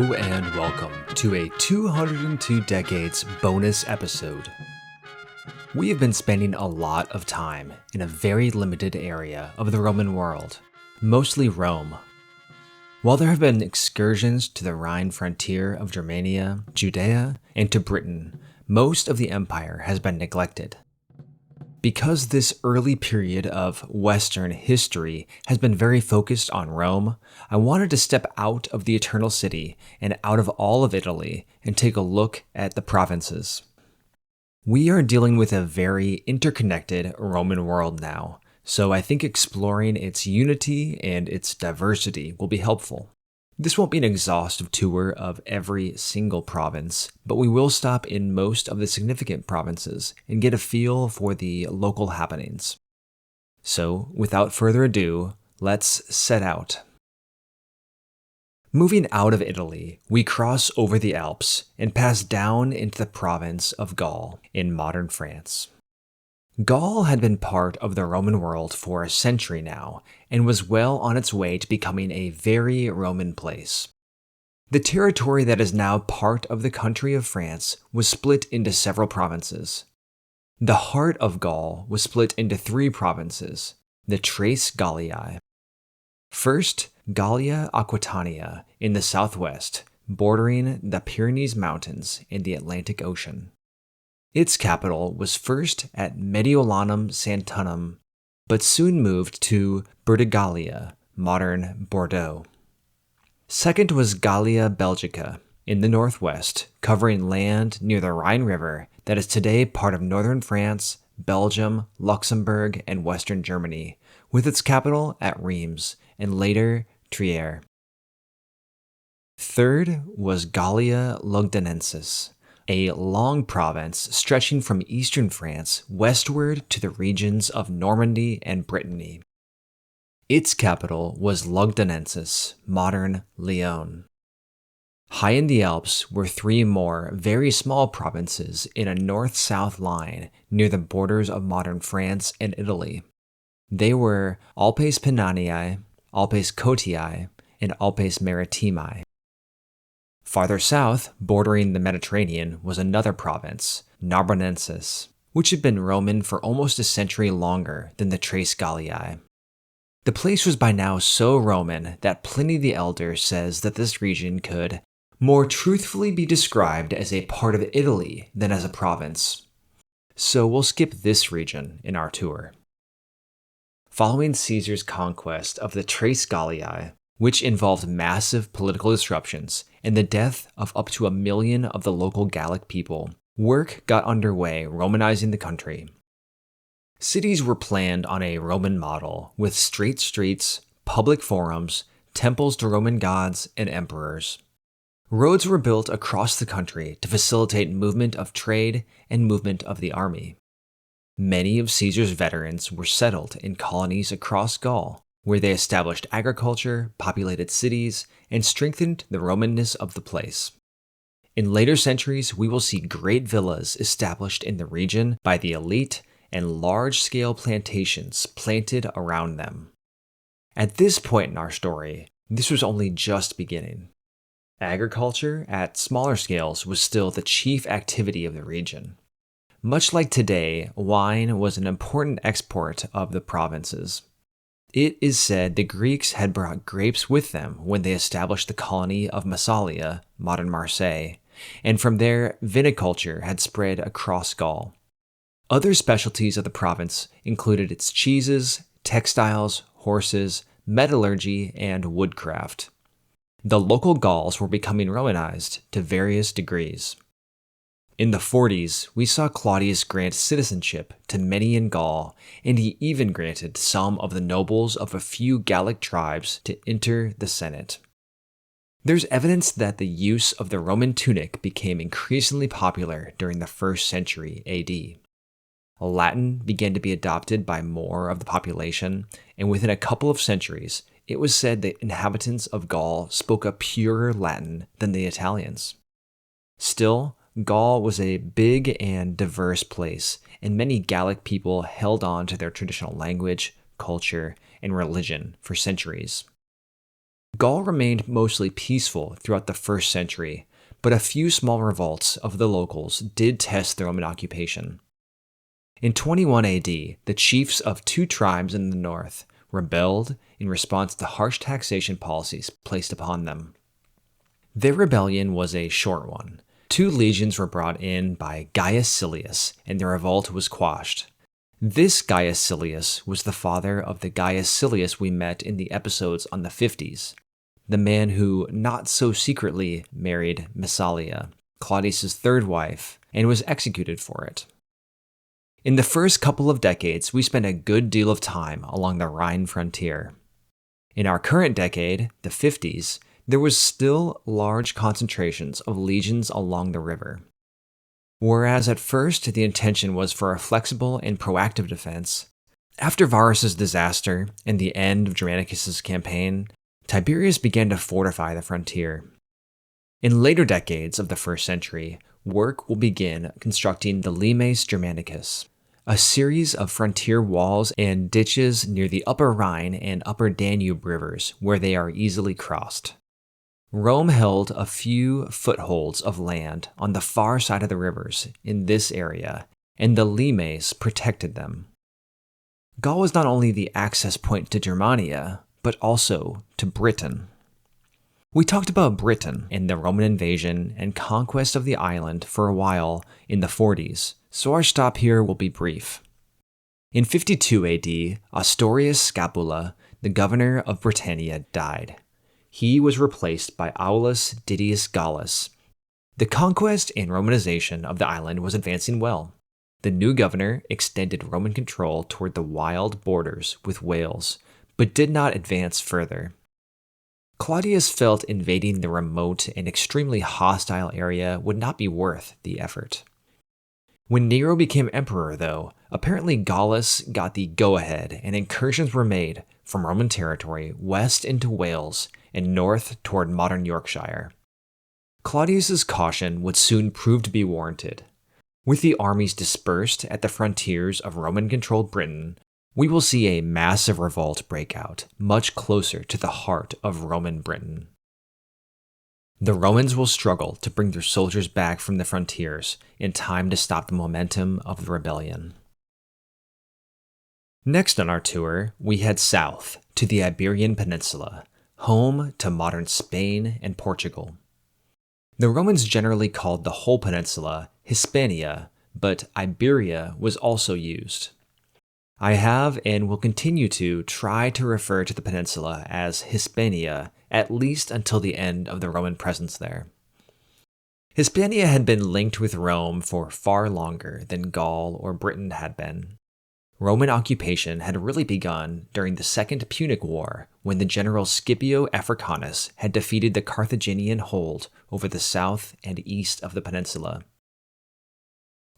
Hello and welcome to a 202 Decades bonus episode. We have been spending a lot of time in a very limited area of the Roman world, mostly Rome. While there have been excursions to the Rhine frontier of Germania, Judea, and to Britain, most of the empire has been neglected. Because this early period of Western history has been very focused on Rome, I wanted to step out of the Eternal City and out of all of Italy and take a look at the provinces. We are dealing with a very interconnected Roman world now, so I think exploring its unity and its diversity will be helpful. This won't be an exhaustive tour of every single province, but we will stop in most of the significant provinces and get a feel for the local happenings. So, without further ado, let's set out. Moving out of Italy, we cross over the Alps and pass down into the province of Gaul in modern France. Gaul had been part of the Roman world for a century now, and was well on its way to becoming a very Roman place. The territory that is now part of the country of France was split into several provinces. The heart of Gaul was split into three provinces, the Thrace Gallii. First, Gallia Aquitania in the southwest, bordering the Pyrenees Mountains and the Atlantic Ocean. Its capital was first at Mediolanum Santunum, but soon moved to Burdigalia, modern Bordeaux. Second was Gallia Belgica in the northwest, covering land near the Rhine River that is today part of northern France, Belgium, Luxembourg, and western Germany, with its capital at Reims and later Trier. Third was Gallia Lugdunensis, a long province stretching from eastern France westward to the regions of Normandy and Brittany. Its capital was Lugdunensis, modern Lyon. High in the Alps were three more very small provinces in a north-south line near the borders of modern France and Italy. They were Alpes Pannoniae, Alpes Cotii, and Alpes Maritimae. Farther south, bordering the Mediterranean, was another province, Narbonensis, which had been Roman for almost a century longer than the Thrace Gallii. The place was by now so Roman that Pliny the Elder says that this region could more truthfully be described as a part of Italy than as a province. So we'll skip this region in our tour. Following Caesar's conquest of the Thrace Gallii, which involved massive political disruptions and the death of up to 1 million of the local Gallic people, work got underway Romanizing the country. Cities were planned on a Roman model, with straight streets, public forums, temples to Roman gods and emperors. Roads were built across the country to facilitate movement of trade and movement of the army. Many of Caesar's veterans were settled in colonies across Gaul, where they established agriculture, populated cities, and strengthened the Romanness of the place. In later centuries, we will see great villas established in the region by the elite and large-scale plantations planted around them. At this point in our story, this was only just beginning. Agriculture at smaller scales was still the chief activity of the region. Much like today, wine was an important export of the provinces. It is said the Greeks had brought grapes with them when they established the colony of Massalia, modern Marseille, and from there, viniculture had spread across Gaul. Other specialties of the province included its cheeses, textiles, horses, metallurgy, and woodcraft. The local Gauls were becoming Romanized to various degrees. In the 40s, we saw Claudius grant citizenship to many in Gaul, and he even granted some of the nobles of a few Gallic tribes to enter the Senate. There's evidence that the use of the Roman tunic became increasingly popular during the 1st century AD. Latin began to be adopted by more of the population, and within a couple of centuries, it was said that inhabitants of Gaul spoke a purer Latin than the Italians. Still, Gaul was a big and diverse place, and many Gallic people held on to their traditional language, culture, and religion for centuries. Gaul remained mostly peaceful throughout the 1st century, but a few small revolts of the locals did test the Roman occupation. In 21 AD, the chiefs of 2 tribes in the north rebelled in response to harsh taxation policies placed upon them. Their rebellion was a short one. 2 legions were brought in by Gaius Silius, and the revolt was quashed. This Gaius Silius was the father of the Gaius Silius we met in the episodes on the 50s, the man who not so secretly married Massalia, Claudius's 3rd wife, and was executed for it. In the first couple of decades, we spent a good deal of time along the Rhine frontier. In our current decade, the 50s, there was still large concentrations of legions along the river. Whereas at first the intention was for a flexible and proactive defense, after Varus's disaster and the end of Germanicus's campaign, Tiberius began to fortify the frontier. In later decades of the 1st century, work will begin constructing the Limes Germanicus, a series of frontier walls and ditches near the Upper Rhine and Upper Danube rivers where they are easily crossed. Rome held a few footholds of land on the far side of the rivers in this area, and the limes protected them. Gaul was not only the access point to Germania, but also to Britain. We talked about Britain and the Roman invasion and conquest of the island for a while in the 40s, so our stop here will be brief. In 52 AD, Ostorius Scapula, the governor of Britannia, died. He was replaced by Aulus Didius Gallus. The conquest and Romanization of the island was advancing well. The new governor extended Roman control toward the wild borders with Wales, but did not advance further. Claudius felt invading the remote and extremely hostile area would not be worth the effort. When Nero became emperor, though, apparently Gallus got the go-ahead and incursions were made from Roman territory west into Wales and north toward modern Yorkshire. Claudius's caution would soon prove to be warranted. With the armies dispersed at the frontiers of Roman-controlled Britain, we will see a massive revolt break out, much closer to the heart of Roman Britain. The Romans will struggle to bring their soldiers back from the frontiers in time to stop the momentum of the rebellion. Next on our tour, we head south to the Iberian Peninsula, home to modern Spain and Portugal. The Romans generally called the whole peninsula Hispania, but Iberia was also used. I have and will continue to try to refer to the peninsula as Hispania at least until the end of the Roman presence there. Hispania had been linked with Rome for far longer than Gaul or Britain had been. Roman occupation had really begun during the Second Punic War when the general Scipio Africanus had defeated the Carthaginian hold over the south and east of the peninsula.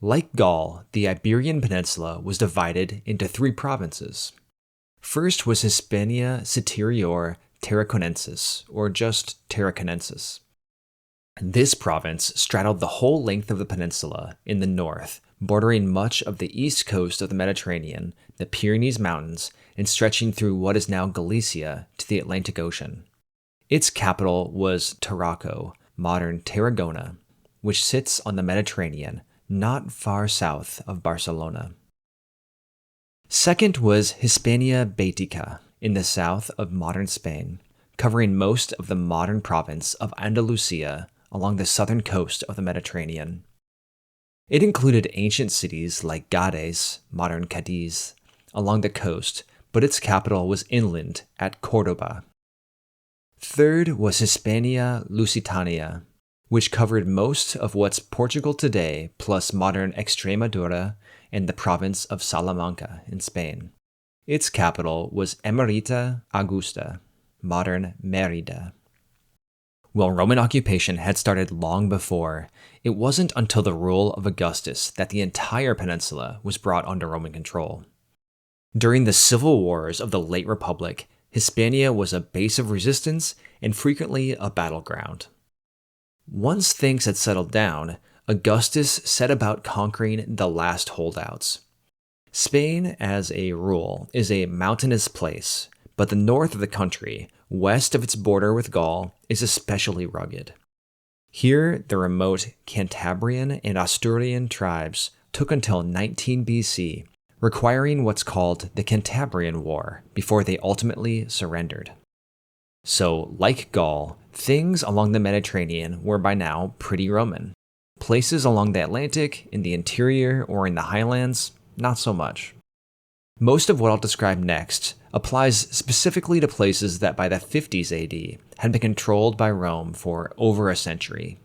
Like Gaul, the Iberian Peninsula was divided into 3 provinces. First was Hispania Citerior Tarraconensis, or just Tarraconensis. This province straddled the whole length of the peninsula in the north, bordering much of the east coast of the Mediterranean, the Pyrenees Mountains, and stretching through what is now Galicia to the Atlantic Ocean. Its capital was Tarraco, modern Tarragona, which sits on the Mediterranean, not far south of Barcelona. Second was Hispania Baetica, in the south of modern Spain, covering most of the modern province of Andalusia along the southern coast of the Mediterranean. It included ancient cities like Gades, modern Cadiz, along the coast, but its capital was inland at Córdoba. Third was Hispania Lusitania, which covered most of what's Portugal today, plus modern Extremadura and the province of Salamanca in Spain. Its capital was Emerita Augusta, modern Mérida. While Roman occupation had started long before, it wasn't until the rule of Augustus that the entire peninsula was brought under Roman control. During the civil wars of the late Republic, Hispania was a base of resistance and frequently a battleground. Once things had settled down, Augustus set about conquering the last holdouts. Spain, as a rule, is a mountainous place, but the north of the country, west of its border with Gaul, is especially rugged. Here, the remote Cantabrian and Asturian tribes took until 19 BC, requiring what's called the Cantabrian War before they ultimately surrendered. So, like Gaul, things along the Mediterranean were by now pretty Roman. Places along the Atlantic, in the interior, or in the highlands, not so much. Most of what I'll describe next applies specifically to places that by the 50s AD had been controlled by Rome for over a century.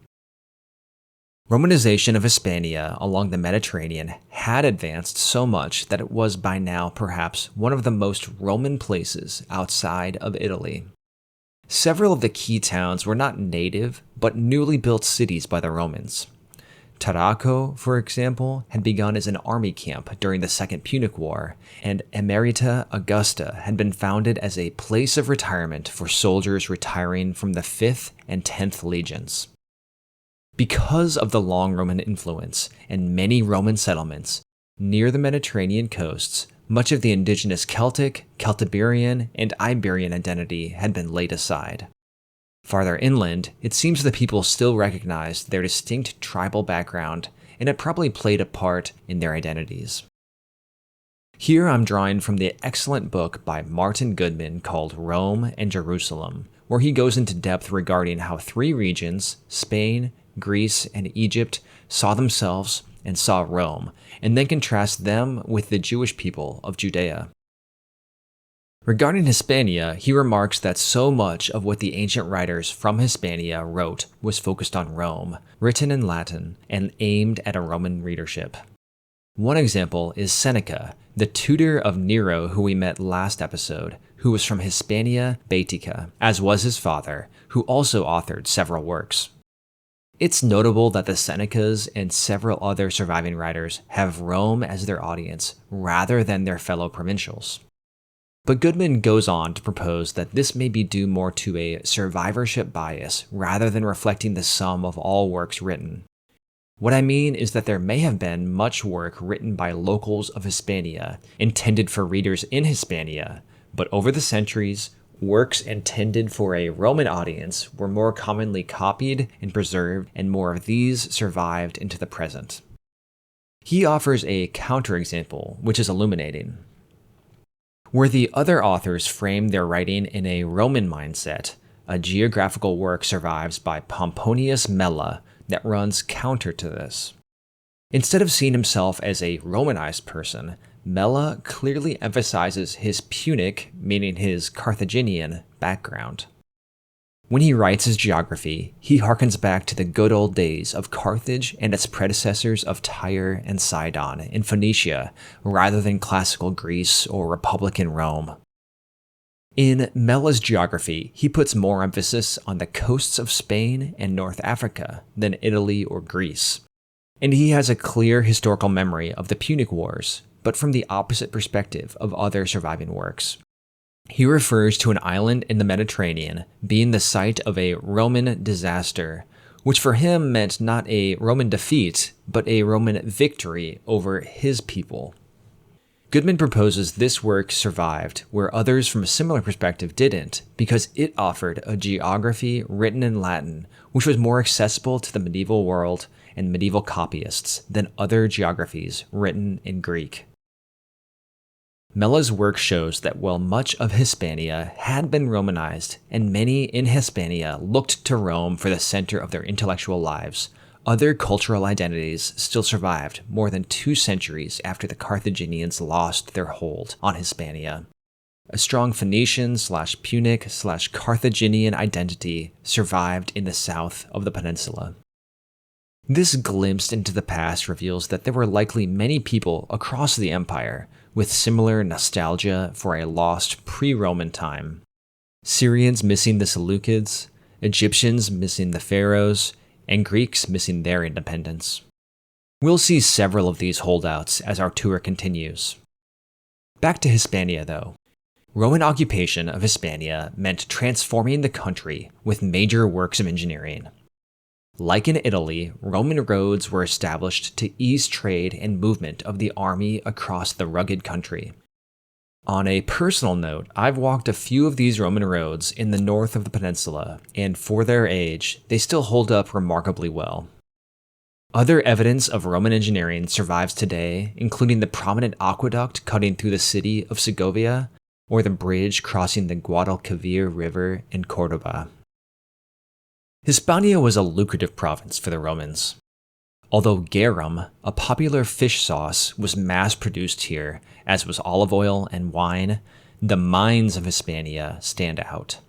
Romanization of Hispania along the Mediterranean had advanced so much that it was by now perhaps one of the most Roman places outside of Italy. Several of the key towns were not native, but newly built cities by the Romans. Tarraco, for example, had begun as an army camp during the Second Punic War, and Emerita Augusta had been founded as a place of retirement for soldiers retiring from the 5th and 10th legions. Because of the long Roman influence and many Roman settlements near the Mediterranean coasts, much of the indigenous Celtic, Celtiberian, and Iberian identity had been laid aside. Farther inland, it seems the people still recognized their distinct tribal background, and it probably played a part in their identities. Here I'm drawing from the excellent book by Martin Goodman called Rome and Jerusalem, where he goes into depth regarding how 3 regions, Spain, Greece, and Egypt, saw themselves and saw Rome, and then contrast them with the Jewish people of Judea. Regarding Hispania, he remarks that so much of what the ancient writers from Hispania wrote was focused on Rome, written in Latin, and aimed at a Roman readership. One example is Seneca, the tutor of Nero who we met last episode, who was from Hispania Baetica, as was his father, who also authored several works. It's notable that the Senecas and several other surviving writers have Rome as their audience rather than their fellow provincials. But Goodman goes on to propose that this may be due more to a survivorship bias rather than reflecting the sum of all works written. What I mean is that there may have been much work written by locals of Hispania intended for readers in Hispania, but over the centuries, works intended for a Roman audience were more commonly copied and preserved, and more of these survived into the present. He offers a counterexample, which is illuminating. Where the other authors frame their writing in a Roman mindset, a geographical work survives by Pomponius Mela that runs counter to this. Instead of seeing himself as a Romanized person, Mela clearly emphasizes his Punic, meaning his Carthaginian, background. When he writes his geography, he harkens back to the good old days of Carthage and its predecessors of Tyre and Sidon in Phoenicia, rather than classical Greece or Republican Rome. In Mela's geography, he puts more emphasis on the coasts of Spain and North Africa than Italy or Greece. And he has a clear historical memory of the Punic Wars, but from the opposite perspective of other surviving works. He refers to an island in the Mediterranean being the site of a Roman disaster, which for him meant not a Roman defeat, but a Roman victory over his people. Goodman proposes this work survived where others from a similar perspective didn't, because it offered a geography written in Latin, which was more accessible to the medieval world and medieval copyists than other geographies written in Greek. Mela's work shows that while much of Hispania had been Romanized, and many in Hispania looked to Rome for the center of their intellectual lives, other cultural identities still survived more than 2 centuries after the Carthaginians lost their hold on Hispania. A strong Phoenician/Punic/Carthaginian identity survived in the south of the peninsula. This glimpse into the past reveals that there were likely many people across the empire with similar nostalgia for a lost pre-Roman time. Syrians missing the Seleucids, Egyptians missing the pharaohs, and Greeks missing their independence. We'll see several of these holdouts as our tour continues. Back to Hispania, though. Roman occupation of Hispania meant transforming the country with major works of engineering. Like in Italy, Roman roads were established to ease trade and movement of the army across the rugged country. On a personal note, I've walked a few of these Roman roads in the north of the peninsula, and for their age, they still hold up remarkably well. Other evidence of Roman engineering survives today, including the prominent aqueduct cutting through the city of Segovia, or the bridge crossing the Guadalquivir River in Cordoba. Hispania was a lucrative province for the Romans. Although garum, a popular fish sauce, was mass-produced here, as was olive oil and wine, the mines of Hispania stand out.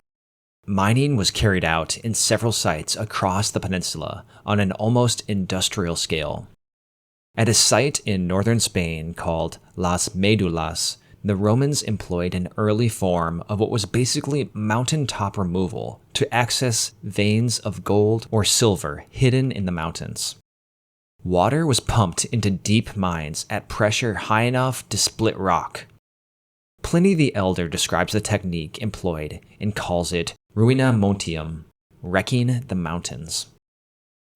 Mining was carried out in several sites across the peninsula on an almost industrial scale. At a site in northern Spain called Las Medulas, the Romans employed an early form of what was basically mountaintop removal to access veins of gold or silver hidden in the mountains. Water was pumped into deep mines at pressure high enough to split rock. Pliny the Elder describes the technique employed and calls it ruina montium, wrecking the mountains.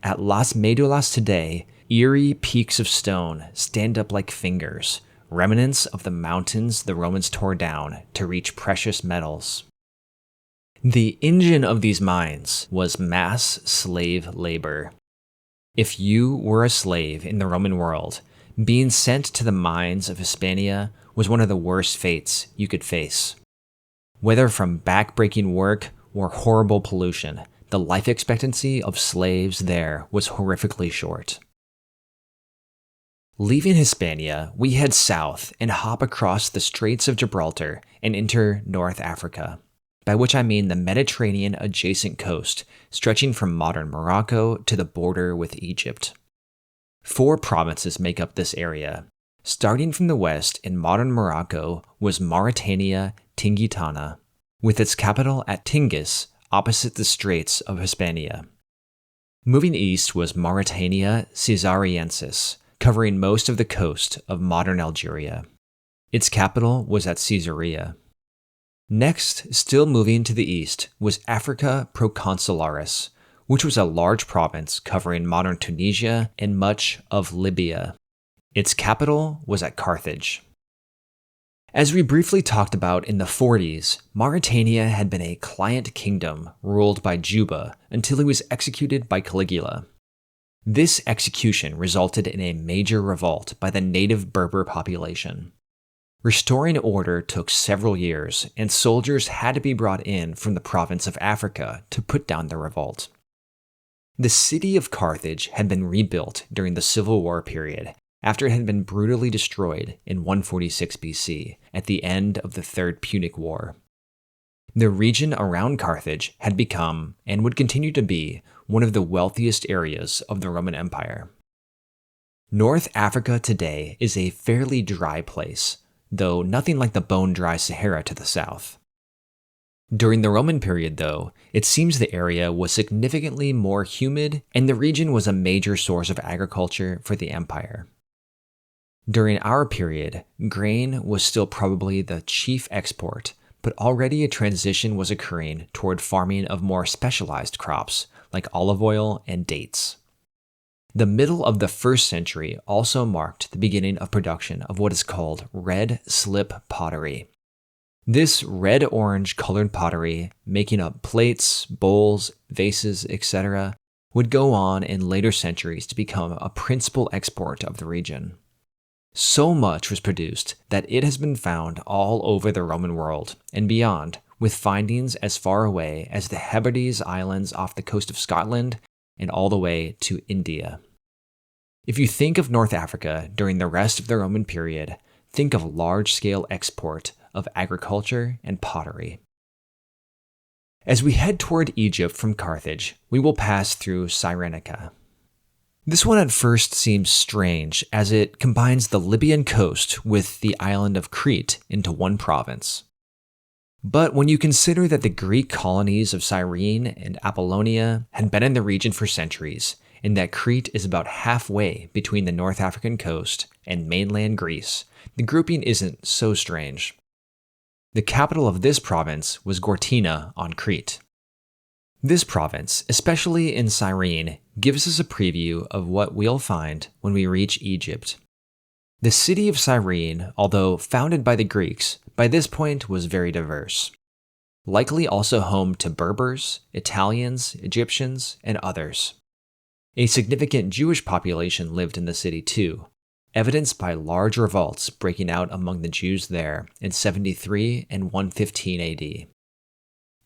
At Las Medulas today, eerie peaks of stone stand up like fingers, remnants of the mountains the Romans tore down to reach precious metals. The engine of these mines was mass slave labor. If you were a slave in the Roman world, being sent to the mines of Hispania was one of the worst fates you could face. Whether from back-breaking work or horrible pollution, the life expectancy of slaves there was horrifically short. Leaving Hispania, we head south and hop across the Straits of Gibraltar and enter North Africa, by which I mean the Mediterranean adjacent coast, stretching from modern Morocco to the border with Egypt. 4 provinces make up this area. Starting from the west in modern Morocco was Mauretania Tingitana, with its capital at Tingis, opposite the Straits of Hispania. Moving east was Mauretania Caesariensis, covering most of the coast of modern Algeria. Its capital was at Caesarea. Next, still moving to the east, was Africa Proconsularis, which was a large province covering modern Tunisia and much of Libya. Its capital was at Carthage. As we briefly talked about in the 40s, Mauretania had been a client kingdom ruled by Juba until he was executed by Caligula. This execution resulted in a major revolt by the native Berber population. Restoring order took several years, and soldiers had to be brought in from the province of Africa to put down the revolt. The city of Carthage had been rebuilt during the Civil War period, after it had been brutally destroyed in 146 BC at the end of the Third Punic War. The region around Carthage had become, and would continue to be, one of the wealthiest areas of the Roman Empire. North Africa today is a fairly dry place, though nothing like the bone-dry Sahara to the south. During the Roman period, though, it seems the area was significantly more humid, and the region was a major source of agriculture for the empire. During our period, grain was still probably the chief export, but already a transition was occurring toward farming of more specialized crops, like olive oil and dates. The middle of the 1st century also marked the beginning of production of what is called red slip pottery. This red-orange colored pottery, making up plates, bowls, vases, etc., would go on in later centuries to become a principal export of the region. So much was produced that it has been found all over the Roman world and beyond, with findings as far away as the Hebrides Islands off the coast of Scotland and all the way to India. If you think of North Africa during the rest of the Roman period, think of large-scale export of agriculture and pottery. As we head toward Egypt from Carthage, we will pass through Cyrenaica. This one at first seems strange, as it combines the Libyan coast with the island of Crete into one province. But when you consider that the Greek colonies of Cyrene and Apollonia had been in the region for centuries, and that Crete is about halfway between the North African coast and mainland Greece, the grouping isn't so strange. The capital of this province was Gortyna on Crete. This province, especially in Cyrene, gives us a preview of what we'll find when we reach Egypt. The city of Cyrene, although founded by the Greeks, by this point was very diverse. Likely also home to Berbers, Italians, Egyptians, and others. A significant Jewish population lived in the city too, evidenced by large revolts breaking out among the Jews there in 73 and 115 AD.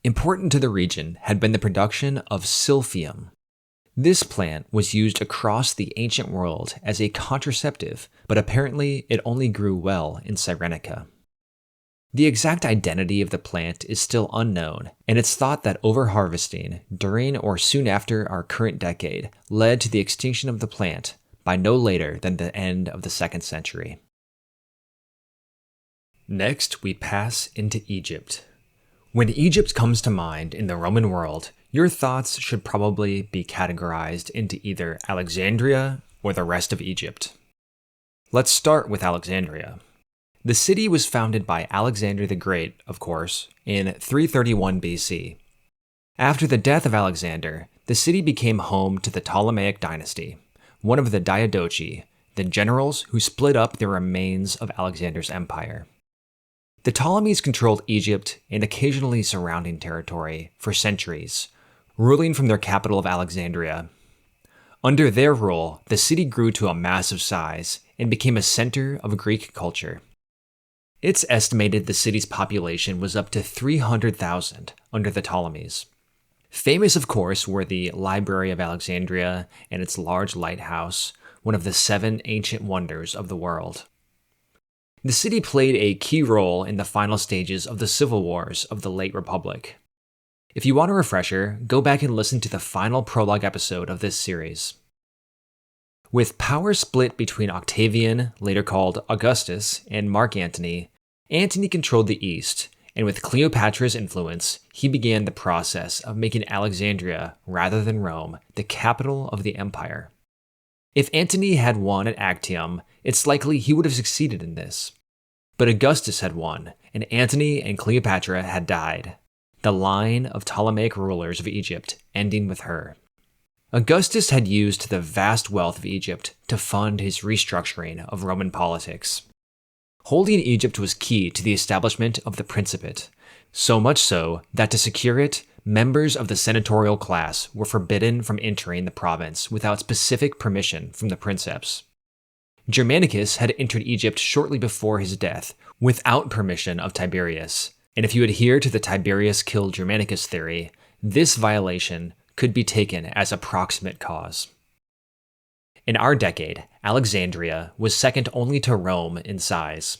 Important to the region had been the production of silphium. This plant was used across the ancient world as a contraceptive, but apparently it only grew well in Cyrenaica. The exact identity of the plant is still unknown, and it's thought that overharvesting during or soon after our current decade led to the extinction of the plant by no later than the end of the 2nd century. Next, we pass into Egypt. When Egypt comes to mind in the Roman world, your thoughts should probably be categorized into either Alexandria or the rest of Egypt. Let's start with Alexandria. The city was founded by Alexander the Great, of course, in 331 BC. After the death of Alexander, the city became home to the Ptolemaic dynasty, one of the Diadochi, the generals who split up the remains of Alexander's empire. The Ptolemies controlled Egypt and occasionally surrounding territory for centuries, ruling from their capital of Alexandria. Under their rule, the city grew to a massive size and became a center of Greek culture. It's estimated the city's population was up to 300,000 under the Ptolemies. Famous, of course, were the Library of Alexandria and its large lighthouse, one of the 7 ancient wonders of the world. The city played a key role in the final stages of the civil wars of the late Republic. If you want a refresher, go back and listen to the final prologue episode of this series. With power split between Octavian, later called Augustus, and Mark Antony, Antony controlled the East, and with Cleopatra's influence, he began the process of making Alexandria, rather than Rome, the capital of the empire. If Antony had won at Actium, it's likely he would have succeeded in this. But Augustus had won, and Antony and Cleopatra had died, the line of Ptolemaic rulers of Egypt ending with her. Augustus had used the vast wealth of Egypt to fund his restructuring of Roman politics. Holding Egypt was key to the establishment of the Principate, so much so that to secure it, members of the senatorial class were forbidden from entering the province without specific permission from the princeps. Germanicus had entered Egypt shortly before his death without permission of Tiberius, and if you adhere to the Tiberius killed Germanicus theory, this violation could be taken as a proximate cause. In our decade, Alexandria was second only to Rome in size.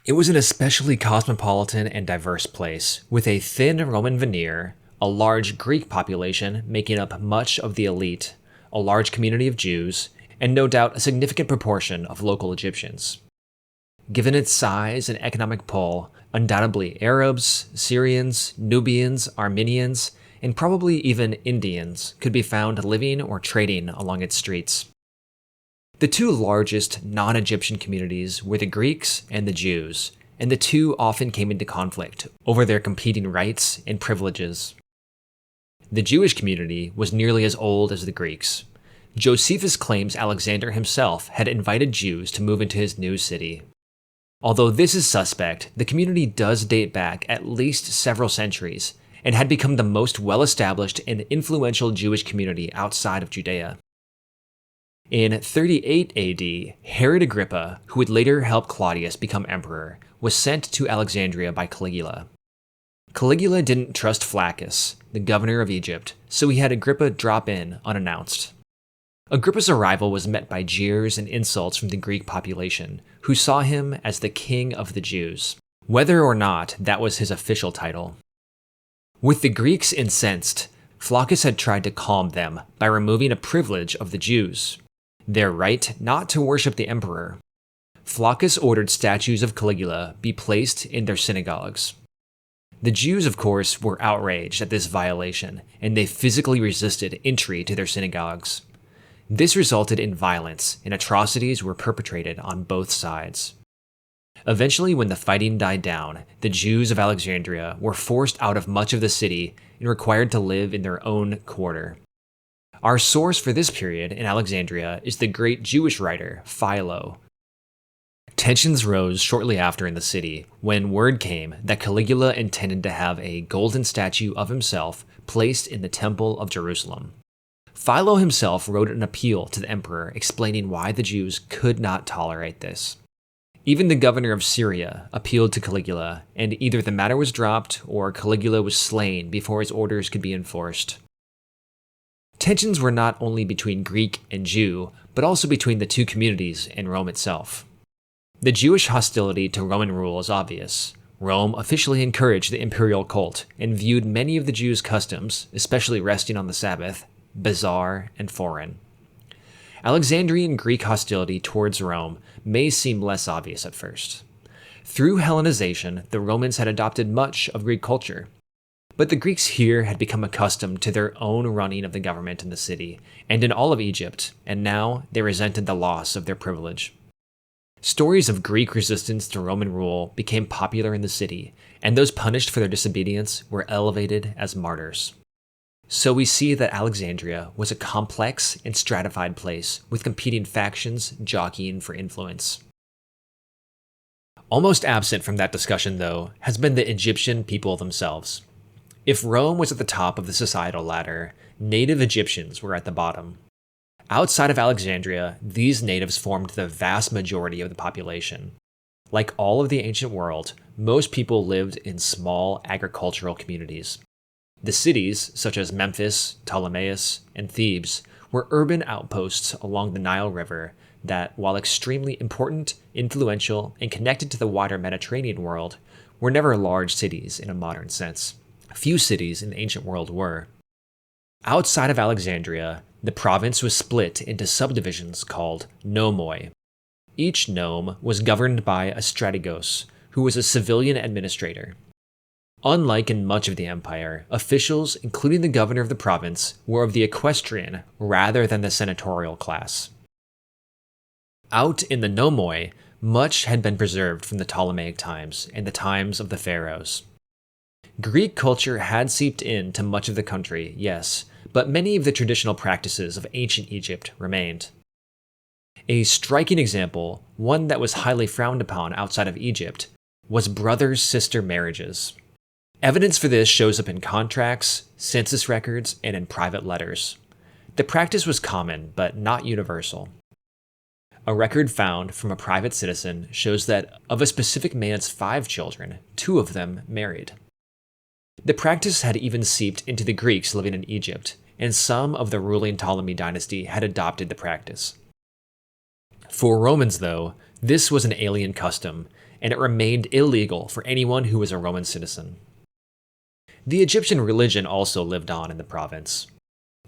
It was an especially cosmopolitan and diverse place, with a thin Roman veneer, a large Greek population making up much of the elite, a large community of Jews, and no doubt a significant proportion of local Egyptians. Given its size and economic pull, undoubtedly Arabs, Syrians, Nubians, Armenians, and probably even Indians could be found living or trading along its streets. The 2 largest non-Egyptian communities were the Greeks and the Jews, and the 2 often came into conflict over their competing rights and privileges. The Jewish community was nearly as old as the Greeks. Josephus claims Alexander himself had invited Jews to move into his new city. Although this is suspect, the community does date back at least several centuries and had become the most well-established and influential Jewish community outside of Judea. In 38 AD, Herod Agrippa, who would later help Claudius become emperor, was sent to Alexandria by Caligula. Caligula didn't trust Flaccus, the governor of Egypt, so he had Agrippa drop in unannounced. Agrippa's arrival was met by jeers and insults from the Greek population, who saw him as the king of the Jews, whether or not that was his official title. With the Greeks incensed, Flaccus had tried to calm them by removing a privilege of the Jews, their right not to worship the emperor. Flaccus ordered statues of Caligula be placed in their synagogues. The Jews, of course, were outraged at this violation, and they physically resisted entry to their synagogues. This resulted in violence, and atrocities were perpetrated on both sides. Eventually, when the fighting died down, the Jews of Alexandria were forced out of much of the city and required to live in their own quarter. Our source for this period in Alexandria is the great Jewish writer Philo. Tensions rose shortly after in the city when word came that Caligula intended to have a golden statue of himself placed in the Temple of Jerusalem. Philo himself wrote an appeal to the emperor explaining why the Jews could not tolerate this. Even the governor of Syria appealed to Caligula, and either the matter was dropped or Caligula was slain before his orders could be enforced. Tensions were not only between Greek and Jew, but also between the two communities and Rome itself. The Jewish hostility to Roman rule is obvious. Rome officially encouraged the imperial cult and viewed many of the Jews' customs, especially resting on the Sabbath, bizarre and foreign. Alexandrian Greek hostility towards Rome may seem less obvious at first. Through Hellenization, the Romans had adopted much of Greek culture. But the Greeks here had become accustomed to their own running of the government in the city and in all of Egypt, and now they resented the loss of their privilege. Stories of Greek resistance to Roman rule became popular in the city, and those punished for their disobedience were elevated as martyrs. So we see that Alexandria was a complex and stratified place with competing factions jockeying for influence. Almost absent from that discussion, though, has been the Egyptian people themselves. If Rome was at the top of the societal ladder, native Egyptians were at the bottom. Outside of Alexandria, these natives formed the vast majority of the population. Like all of the ancient world, most people lived in small agricultural communities. The cities, such as Memphis, Ptolemais, and Thebes, were urban outposts along the Nile River that, while extremely important, influential, and connected to the wider Mediterranean world, were never large cities in a modern sense. Few cities in the ancient world were. Outside of Alexandria, the province was split into subdivisions called nomoi. Each nome was governed by a strategos, who was a civilian administrator. Unlike in much of the empire, officials, including the governor of the province, were of the equestrian rather than the senatorial class. Out in the nomoi, much had been preserved from the Ptolemaic times and the times of the pharaohs. Greek culture had seeped into much of the country, yes, but many of the traditional practices of ancient Egypt remained. A striking example, one that was highly frowned upon outside of Egypt, was brother-sister marriages. Evidence for this shows up in contracts, census records, and in private letters. The practice was common, but not universal. A record found from a private citizen shows that of a specific man's 5 children, 2 of them married. The practice had even seeped into the Greeks living in Egypt, and some of the ruling Ptolemy dynasty had adopted the practice. For Romans, though, this was an alien custom, and it remained illegal for anyone who was a Roman citizen. The Egyptian religion also lived on in the province.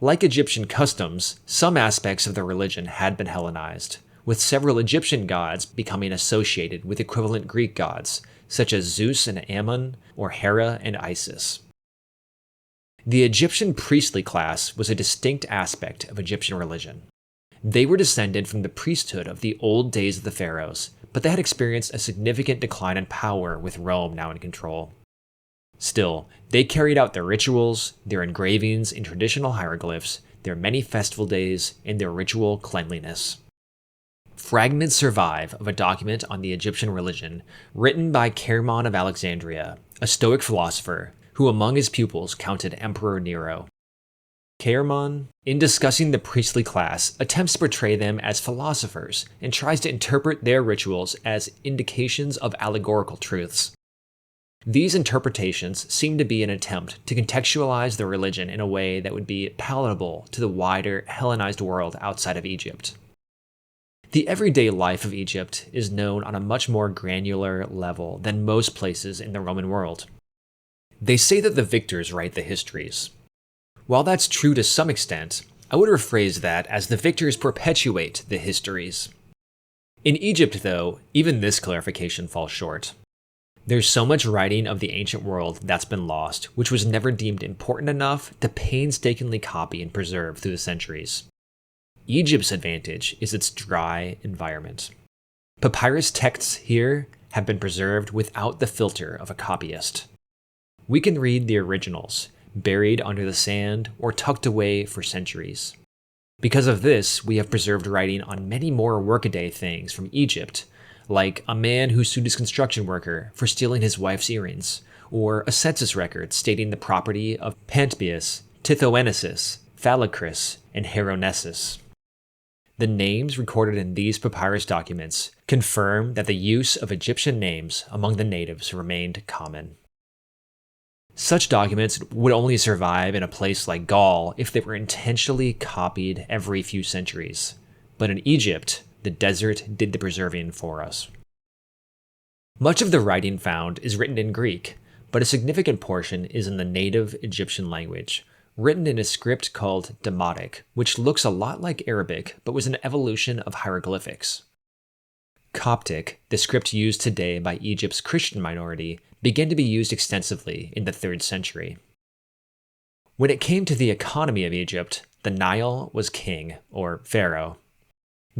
Like Egyptian customs, some aspects of the religion had been Hellenized, with several Egyptian gods becoming associated with equivalent Greek gods, such as Zeus and Ammon, or Hera and Isis. The Egyptian priestly class was a distinct aspect of Egyptian religion. They were descended from the priesthood of the old days of the pharaohs, but they had experienced a significant decline in power with Rome now in control. Still, they carried out their rituals, their engravings in traditional hieroglyphs, their many festival days, and their ritual cleanliness. Fragments survive of a document on the Egyptian religion written by Chaeremon of Alexandria, a Stoic philosopher who among his pupils counted Emperor Nero. Chaeremon, in discussing the priestly class, attempts to portray them as philosophers and tries to interpret their rituals as indications of allegorical truths. These interpretations seem to be an attempt to contextualize the religion in a way that would be palatable to the wider Hellenized world outside of Egypt. The everyday life of Egypt is known on a much more granular level than most places in the Roman world. They say that the victors write the histories. While that's true to some extent, I would rephrase that as the victors perpetuate the histories. In Egypt, though, even this clarification falls short. There's so much writing of the ancient world that's been lost, which was never deemed important enough to painstakingly copy and preserve through the centuries. Egypt's advantage is its dry environment. Papyrus texts here have been preserved without the filter of a copyist. We can read the originals, buried under the sand or tucked away for centuries. Because of this, we have preserved writing on many more workaday things from Egypt, like a man who sued his construction worker for stealing his wife's earrings, or a census record stating the property of Pantbius, Tithoenesus, Phylacris, and Hieronessus. The names recorded in these papyrus documents confirm that the use of Egyptian names among the natives remained common. Such documents would only survive in a place like Gaul if they were intentionally copied every few centuries. But in Egypt, the desert did the preserving for us. Much of the writing found is written in Greek, but a significant portion is in the native Egyptian language, written in a script called Demotic, which looks a lot like Arabic but was an evolution of hieroglyphics. Coptic, the script used today by Egypt's Christian minority, began to be used extensively in the 3rd century. When it came to the economy of Egypt, the Nile was king, or pharaoh.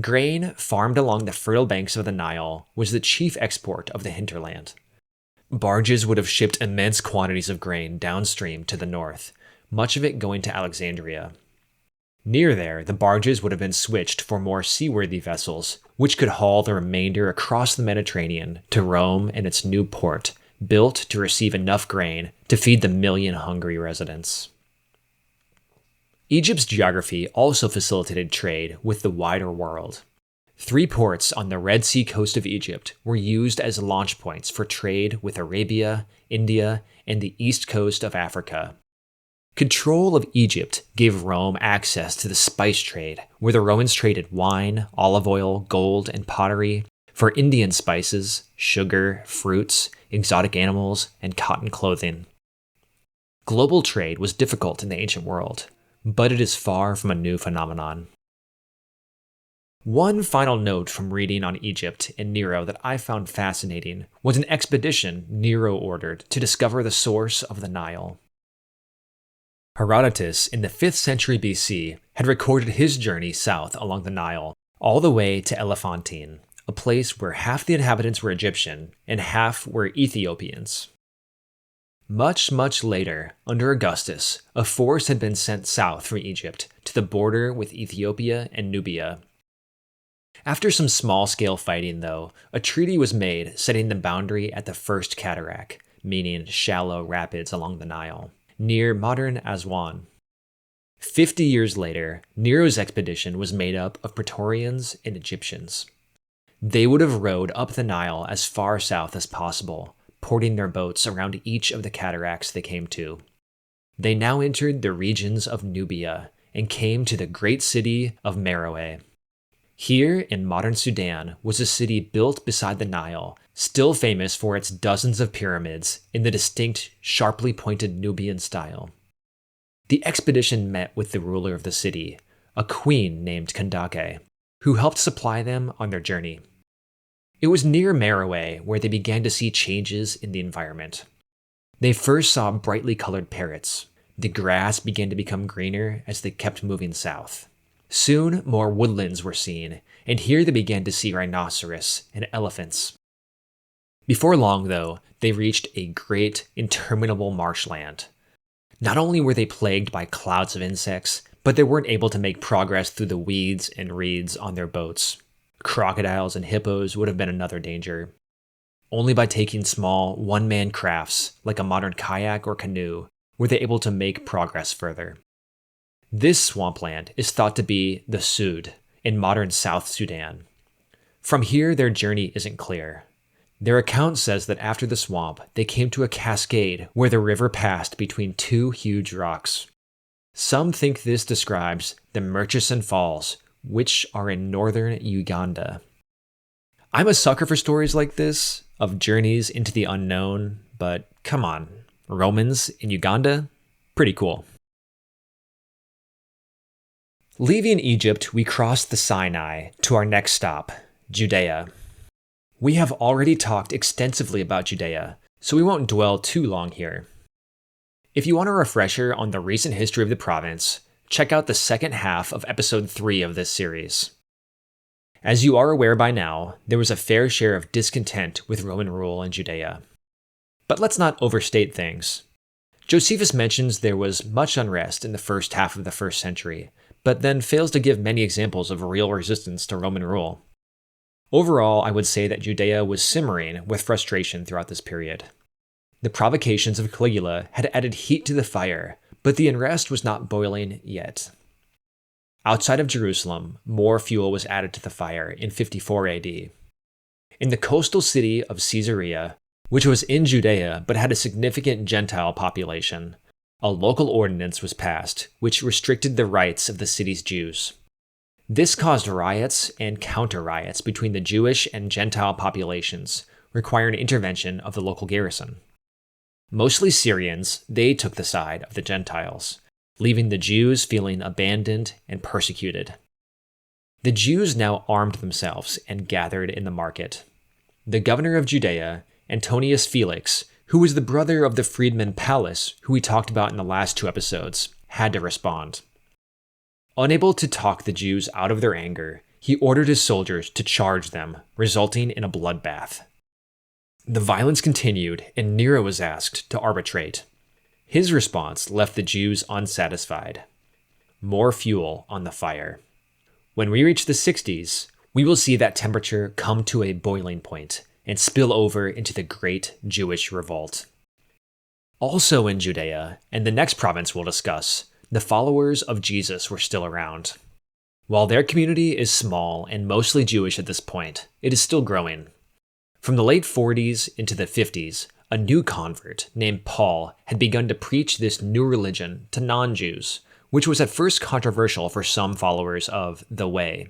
Grain farmed along the fertile banks of the Nile was the chief export of the hinterland. Barges would have shipped immense quantities of grain downstream to the north, much of it going to Alexandria. Near there, the barges would have been switched for more seaworthy vessels, which could haul the remainder across the Mediterranean to Rome and its new port, built to receive enough grain to feed the million hungry residents. Egypt's geography also facilitated trade with the wider world. 3 ports on the Red Sea coast of Egypt were used as launch points for trade with Arabia, India, and the east coast of Africa. Control of Egypt gave Rome access to the spice trade, where the Romans traded wine, olive oil, gold, and pottery for Indian spices, sugar, fruits, exotic animals, and cotton clothing. Global trade was difficult in the ancient world, but it is far from a new phenomenon. One final note from reading on Egypt and Nero that I found fascinating was an expedition Nero ordered to discover the source of the Nile. Herodotus, in the 5th century BC, had recorded his journey south along the Nile, all the way to Elephantine, a place where half the inhabitants were Egyptian and half were Ethiopians. Much later, under Augustus, a force had been sent south from Egypt to the border with Ethiopia and Nubia. After some small-scale fighting, though, a treaty was made setting the boundary at the First Cataract, meaning shallow rapids along the Nile, near modern Aswan. 50 years later, Nero's expedition was made up of Praetorians and Egyptians. They would have rowed up the Nile as far south as possible, porting their boats around each of the cataracts they came to. They now entered the regions of Nubia and came to the great city of Meroe. Here in modern Sudan was a city built beside the Nile, still famous for its dozens of pyramids in the distinct, sharply pointed Nubian style. The expedition met with the ruler of the city, a queen named Kandake, who helped supply them on their journey. It was near Meroe where they began to see changes in the environment. They first saw brightly colored parrots. The grass began to become greener as they kept moving south. Soon, more woodlands were seen, and here they began to see rhinoceros and elephants. Before long, though, they reached a great, interminable marshland. Not only were they plagued by clouds of insects, but they weren't able to make progress through the weeds and reeds on their boats. Crocodiles and hippos would have been another danger. Only by taking small, one-man crafts, like a modern kayak or canoe, were they able to make progress further. This swampland is thought to be the Sud, in modern South Sudan. From here, their journey isn't clear. Their account says that after the swamp, they came to a cascade where the river passed between 2 huge rocks. Some think this describes the Murchison Falls, which are in northern Uganda. I'm a sucker for stories like this, of journeys into the unknown, but come on, Romans in Uganda? Pretty cool. Leaving Egypt, we crossed the Sinai to our next stop, Judea. We have already talked extensively about Judea, so we won't dwell too long here. If you want a refresher on the recent history of the province, check out the second half of episode 3 of this series. As you are aware by now, there was a fair share of discontent with Roman rule in Judea. But let's not overstate things. Josephus mentions there was much unrest in the first half of the 1st century, but then fails to give many examples of real resistance to Roman rule. Overall, I would say that Judea was simmering with frustration throughout this period. The provocations of Caligula had added heat to the fire, but the unrest was not boiling yet. Outside of Jerusalem, more fuel was added to the fire in 54 AD. In the coastal city of Caesarea, which was in Judea but had a significant Gentile population, a local ordinance was passed which restricted the rights of the city's Jews. This caused riots and counter-riots between the Jewish and Gentile populations, requiring intervention of the local garrison. Mostly Syrians, they took the side of the Gentiles, leaving the Jews feeling abandoned and persecuted. The Jews now armed themselves and gathered in the market. The governor of Judea, Antonius Felix, who was the brother of the freedman Pallas, who we talked about in the last 2 episodes, had to respond. Unable to talk the Jews out of their anger, he ordered his soldiers to charge them, resulting in a bloodbath. The violence continued, and Nero was asked to arbitrate. His response left the Jews unsatisfied. More fuel on the fire. When we reach the 60s, we will see that temperature come to a boiling point and spill over into the Great Jewish Revolt. Also in Judea, and the next province we'll discuss, the followers of Jesus were still around. While their community is small and mostly Jewish at this point, it is still growing. From the late 40s into the 50s, a new convert named Paul had begun to preach this new religion to non-Jews, which was at first controversial for some followers of the Way.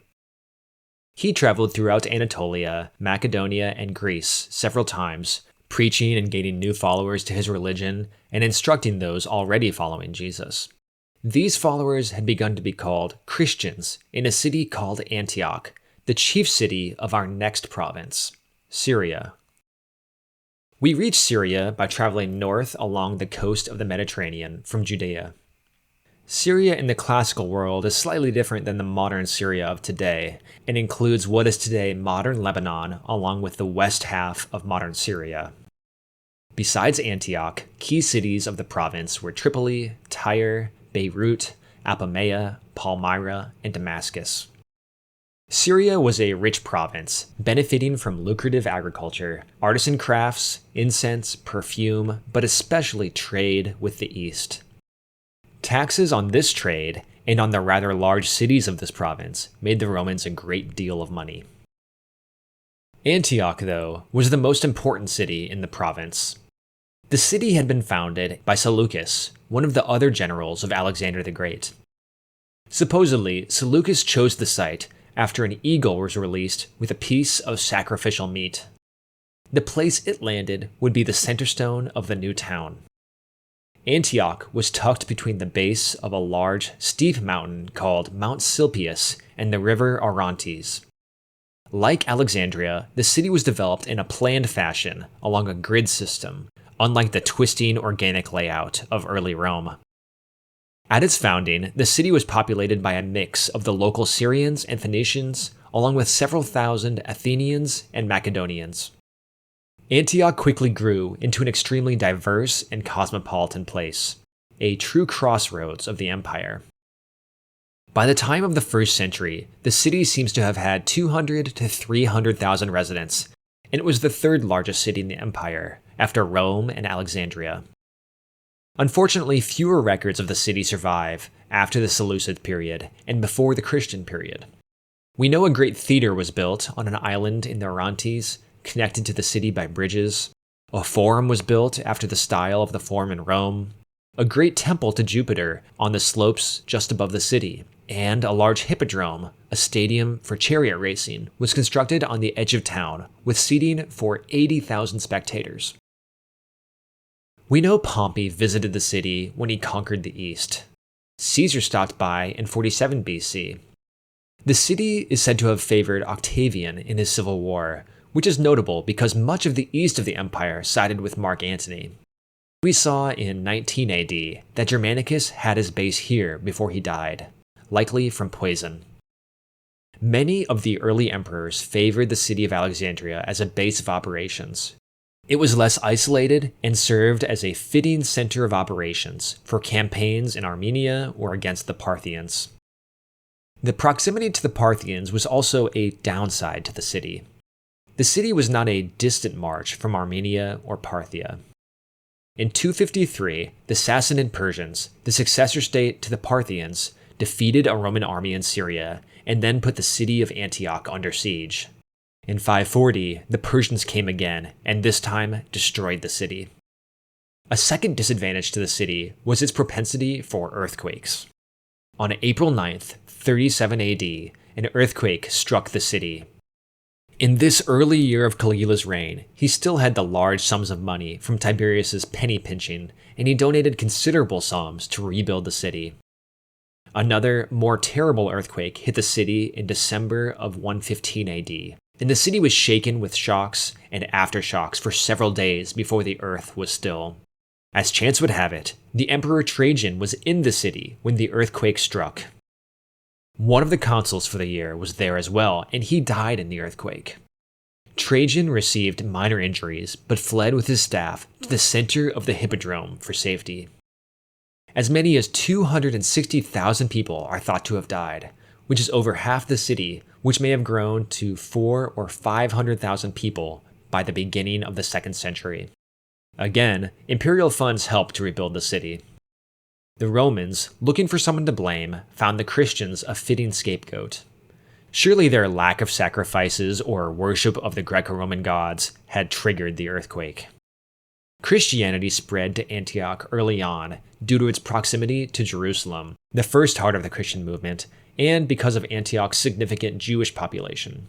He traveled throughout Anatolia, Macedonia, and Greece several times, preaching and gaining new followers to his religion and instructing those already following Jesus. These followers had begun to be called Christians in a city called Antioch, the chief city of our next province, Syria. We reach Syria by traveling north along the coast of the Mediterranean from Judea. Syria in the classical world is slightly different than the modern Syria of today, and includes what is today modern Lebanon along with the west half of modern Syria. Besides Antioch, key cities of the province were Tripoli, Tyre, Beirut, Apamea, Palmyra, and Damascus. Syria was a rich province, benefiting from lucrative agriculture, artisan crafts, incense, perfume, but especially trade with the East. Taxes on this trade, and on the rather large cities of this province, made the Romans a great deal of money. Antioch, though, was the most important city in the province. The city had been founded by Seleucus, one of the other generals of Alexander the Great. Supposedly, Seleucus chose the site after an eagle was released with a piece of sacrificial meat. The place it landed would be the center stone of the new town. Antioch was tucked between the base of a large, steep mountain called Mount Silpius and the river Orontes. Like Alexandria, the city was developed in a planned fashion along a grid system, unlike the twisting organic layout of early Rome. At its founding, the city was populated by a mix of the local Syrians and Phoenicians, along with several thousand Athenians and Macedonians. Antioch quickly grew into an extremely diverse and cosmopolitan place, a true crossroads of the empire. By the time of the 1st century, the city seems to have had 200 to 300,000 residents, and it was the 3rd largest city in the empire, after Rome and Alexandria. Unfortunately, fewer records of the city survive after the Seleucid period and before the Christian period. We know a great theater was built on an island in the Orontes, connected to the city by bridges. A forum was built after the style of the forum in Rome. A great temple to Jupiter on the slopes just above the city, and a large hippodrome, a stadium for chariot racing, was constructed on the edge of town, with seating for 80,000 spectators. We know Pompey visited the city when he conquered the east. Caesar stopped by in 47 BC. The city is said to have favored Octavian in his civil war, which is notable because much of the east of the empire sided with Mark Antony. We saw in 19 AD that Germanicus had his base here before he died, likely from poison. Many of the early emperors favored the city of Alexandria as a base of operations. It was less isolated and served as a fitting center of operations for campaigns in Armenia or against the Parthians. The proximity to the Parthians was also a downside to the city. The city was not a distant march from Armenia or Parthia. In 253, the Sassanid Persians, the successor state to the Parthians, defeated a Roman army in Syria and then put the city of Antioch under siege. In 540, the Persians came again and this time destroyed the city. A second disadvantage to the city was its propensity for earthquakes. On April 9th, 37 AD, an earthquake struck the city. In this early year of Caligula's reign, he still had the large sums of money from Tiberius's penny pinching, and he donated considerable sums to rebuild the city. Another, more terrible earthquake hit the city in December of 115 AD, and the city was shaken with shocks and aftershocks for several days before the earth was still. As chance would have it, the Emperor Trajan was in the city when the earthquake struck. One of the consuls for the year was there as well, and he died in the earthquake. Trajan received minor injuries, but fled with his staff to the center of the hippodrome for safety. As many as 260,000 people are thought to have died, which is over half the city, which may have grown to 400,000 or 500,000 people by the beginning of the 2nd century. Again, imperial funds helped to rebuild the city. The Romans, looking for someone to blame, found the Christians a fitting scapegoat. Surely their lack of sacrifices or worship of the Greco-Roman gods had triggered the earthquake. Christianity spread to Antioch early on due to its proximity to Jerusalem, the first heart of the Christian movement, and because of Antioch's significant Jewish population.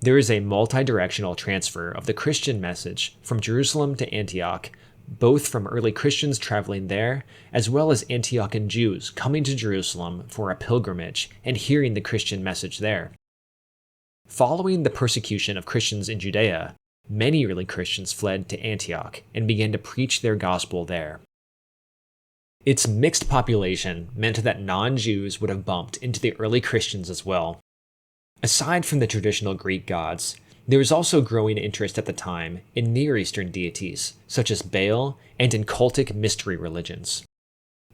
There is a multi-directional transfer of the Christian message from Jerusalem to Antioch, both from early Christians traveling there, as well as Antiochian Jews coming to Jerusalem for a pilgrimage and hearing the Christian message there. Following the persecution of Christians in Judea, many early Christians fled to Antioch and began to preach their gospel there. Its mixed population meant that non-Jews would have bumped into the early Christians as well. Aside from the traditional Greek gods, there was also growing interest at the time in Near Eastern deities, such as Baal, and in cultic mystery religions.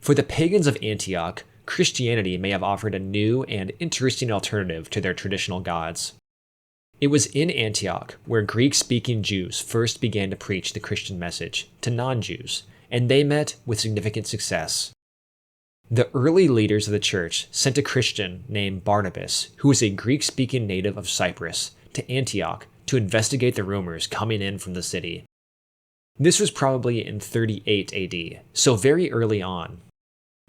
For the pagans of Antioch, Christianity may have offered a new and interesting alternative to their traditional gods. It was in Antioch where Greek-speaking Jews first began to preach the Christian message to non-Jews, and they met with significant success. The early leaders of the church sent a Christian named Barnabas, who was a Greek-speaking native of Cyprus, to Antioch to investigate the rumors coming in from the city. This was probably in 38 AD, so very early on.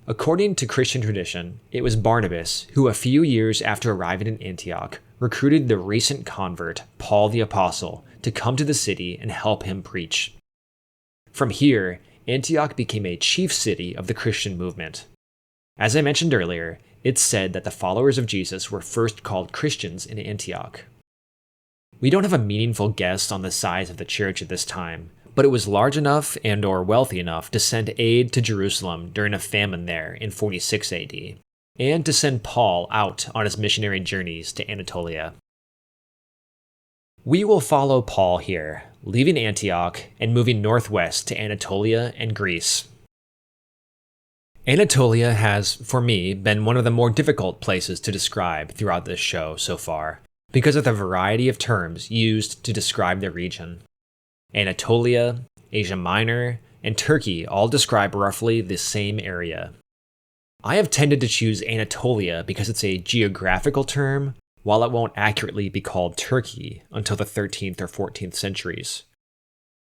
According to Christian tradition, it was Barnabas who, a few years after arriving in Antioch, recruited the recent convert, Paul the Apostle, to come to the city and help him preach. From here, Antioch became a chief city of the Christian movement. As I mentioned earlier, it's said that the followers of Jesus were first called Christians in Antioch. We don't have a meaningful guess on the size of the church at this time, but it was large enough and/or wealthy enough to send aid to Jerusalem during a famine there in 46 AD, and to send Paul out on his missionary journeys to Anatolia. We will follow Paul here, leaving Antioch and moving northwest to Anatolia and Greece. Anatolia has, for me, been one of the more difficult places to describe throughout this show so far, because of the variety of terms used to describe the region. Anatolia, Asia Minor, and Turkey all describe roughly the same area. I have tended to choose Anatolia because it's a geographical term, while it won't accurately be called Turkey until the 13th or 14th centuries.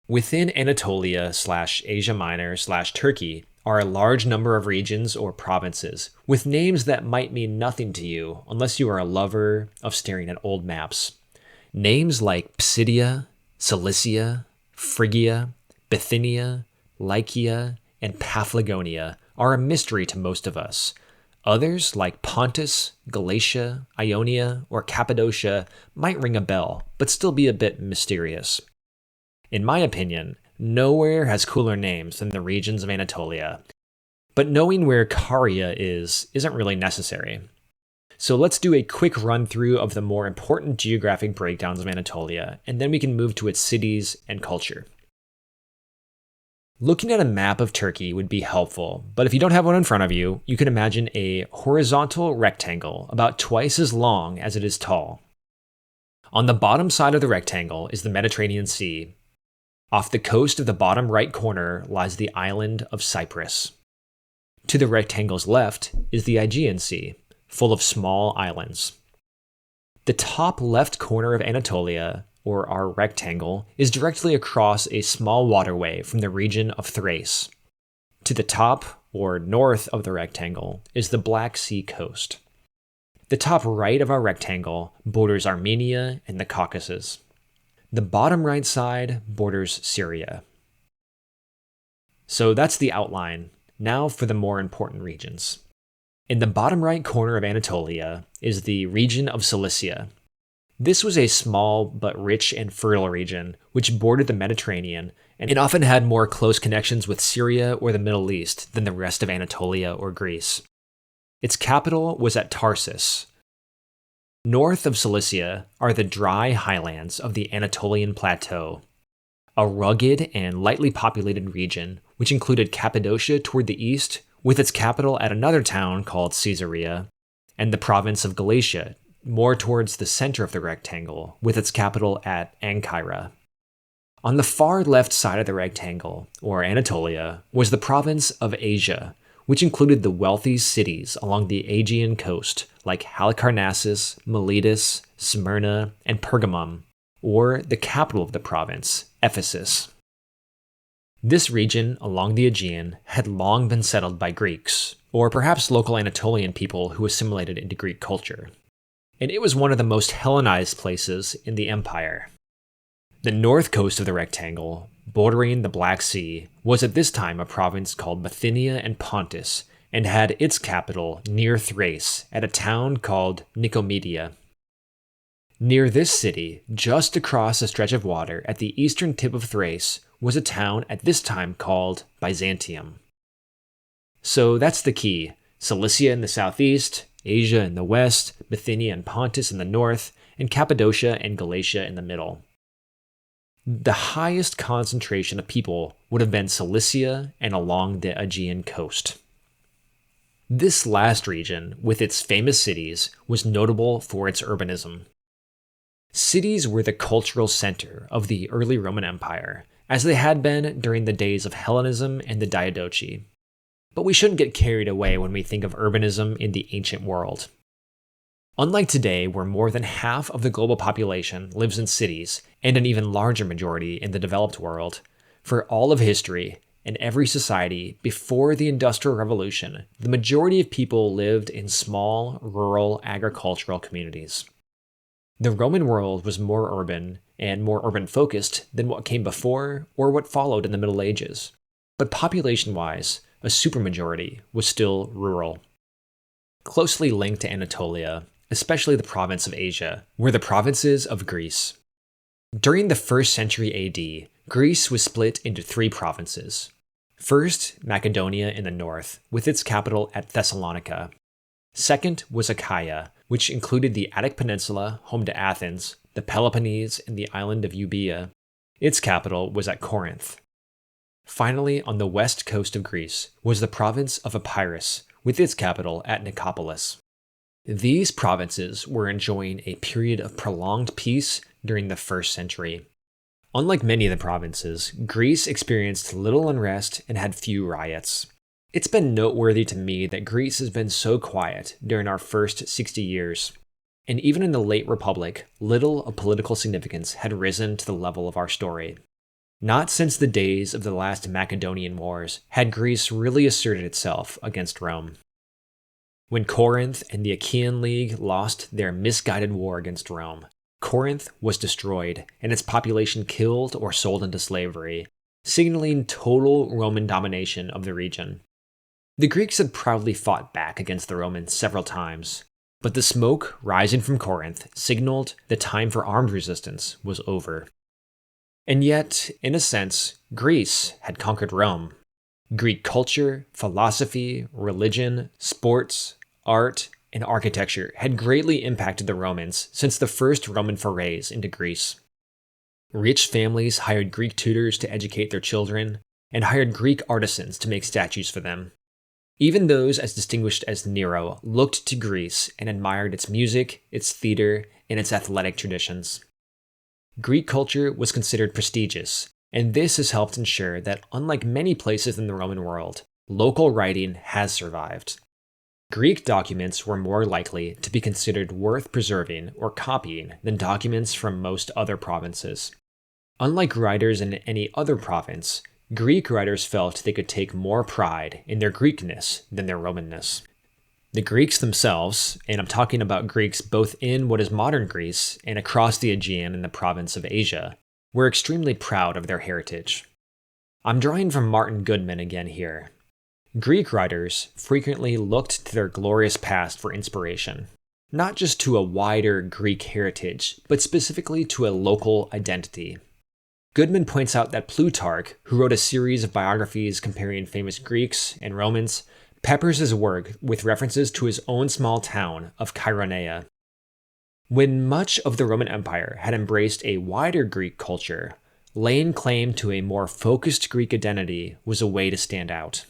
Within Anatolia/Asia Minor/Turkey are a large number of regions or provinces with names that might mean nothing to you unless you are a lover of staring at old maps. Names like Pisidia, Cilicia, Phrygia, Bithynia, Lycia, and Paphlagonia are a mystery to most of us. Others, like Pontus, Galatia, Ionia, or Cappadocia, might ring a bell, but still be a bit mysterious. In my opinion, nowhere has cooler names than the regions of Anatolia, but knowing where Caria isn't really necessary. So let's do a quick run-through of the more important geographic breakdowns of Anatolia, and then we can move to its cities and culture. Looking at a map of Turkey would be helpful, but if you don't have one in front of you, you can imagine a horizontal rectangle about twice as long as it is tall. On the bottom side of the rectangle is the Mediterranean Sea. Off the coast of the bottom right corner lies the island of Cyprus. To the rectangle's left is the Aegean Sea, full of small islands. The top left corner of Anatolia, or our rectangle, is directly across a small waterway from the region of Thrace. To the top, or north of the rectangle, is the Black Sea coast. The top right of our rectangle borders Armenia and the Caucasus. The bottom right side borders Syria. So that's the outline. Now for the more important regions. In the bottom right corner of Anatolia is the region of Cilicia. This was a small but rich and fertile region which bordered the Mediterranean and often had more close connections with Syria or the Middle East than the rest of Anatolia or Greece. Its capital was at Tarsus. North of Cilicia are the dry highlands of the Anatolian Plateau, a rugged and lightly populated region which included Cappadocia toward the east, with its capital at another town called Caesarea, and the province of Galatia, more towards the center of the rectangle, with its capital at Ancyra. On the far left side of the rectangle, or Anatolia, was the province of Asia, which included the wealthy cities along the Aegean coast like Halicarnassus, Miletus, Smyrna, and Pergamum, or the capital of the province, Ephesus. This region along the Aegean had long been settled by Greeks, or perhaps local Anatolian people who assimilated into Greek culture, and it was one of the most Hellenized places in the empire. The north coast of the rectangle, bordering the Black Sea, was at this time a province called Bithynia and Pontus, and had its capital near Thrace at a town called Nicomedia. Near this city, just across a stretch of water at the eastern tip of Thrace, was a town at this time called Byzantium. So that's the key: Cilicia in the southeast, Asia in the west, Bithynia and Pontus in the north, and Cappadocia and Galatia in the middle. The highest concentration of people would have been Cilicia and along the Aegean coast. This last region, with its famous cities, was notable for its urbanism. Cities were the cultural center of the early Roman Empire, as they had been during the days of Hellenism and the Diadochi. But we shouldn't get carried away when we think of urbanism in the ancient world. Unlike today, where more than half of the global population lives in cities, and an even larger majority in the developed world, for all of history and every society before the Industrial Revolution, the majority of people lived in small, rural, agricultural communities. The Roman world was more urban and more urban-focused than what came before or what followed in the Middle Ages. But population-wise, a supermajority was still rural. Closely linked to Anatolia, especially the province of Asia, were the provinces of Greece. During the 1st century AD, Greece was split into 3 provinces. First, Macedonia in the north, with its capital at Thessalonica. Second was Achaia, which included the Attic Peninsula, home to Athens, the Peloponnese, and the island of Euboea. Its capital was at Corinth. Finally, on the west coast of Greece was the province of Epirus, with its capital at Nicopolis. These provinces were enjoying a period of prolonged peace during the 1st century. Unlike many of the provinces, Greece experienced little unrest and had few riots. It's been noteworthy to me that Greece has been so quiet during our first 60 years. And even in the late Republic, little of political significance had risen to the level of our story. Not since the days of the last Macedonian Wars had Greece really asserted itself against Rome. When Corinth and the Achaean League lost their misguided war against Rome, Corinth was destroyed and its population killed or sold into slavery, signaling total Roman domination of the region. The Greeks had proudly fought back against the Romans several times, but the smoke rising from Corinth signaled the time for armed resistance was over. And yet, in a sense, Greece had conquered Rome. Greek culture, philosophy, religion, sports, art, and architecture had greatly impacted the Romans since the first Roman forays into Greece. Rich families hired Greek tutors to educate their children. and hired Greek artisans to make statues for them. Even those as distinguished as Nero looked to Greece and admired its music, its theater, and its athletic traditions. Greek culture was considered prestigious, and this has helped ensure that, unlike many places in the Roman world, local writing has survived. Greek documents were more likely to be considered worth preserving or copying than documents from most other provinces. Unlike writers in any other province, Greek writers felt they could take more pride in their Greekness than their Romanness. The Greeks themselves, and I'm talking about Greeks both in what is modern Greece and across the Aegean in the province of Asia, were extremely proud of their heritage. I'm drawing from Martin Goodman again here. Greek writers frequently looked to their glorious past for inspiration, not just to a wider Greek heritage, but specifically to a local identity. Goodman points out that Plutarch, who wrote a series of biographies comparing famous Greeks and Romans, peppers his work with references to his own small town of Cyrenaica. When much of the Roman Empire had embraced a wider Greek culture, laying claim to a more focused Greek identity was a way to stand out.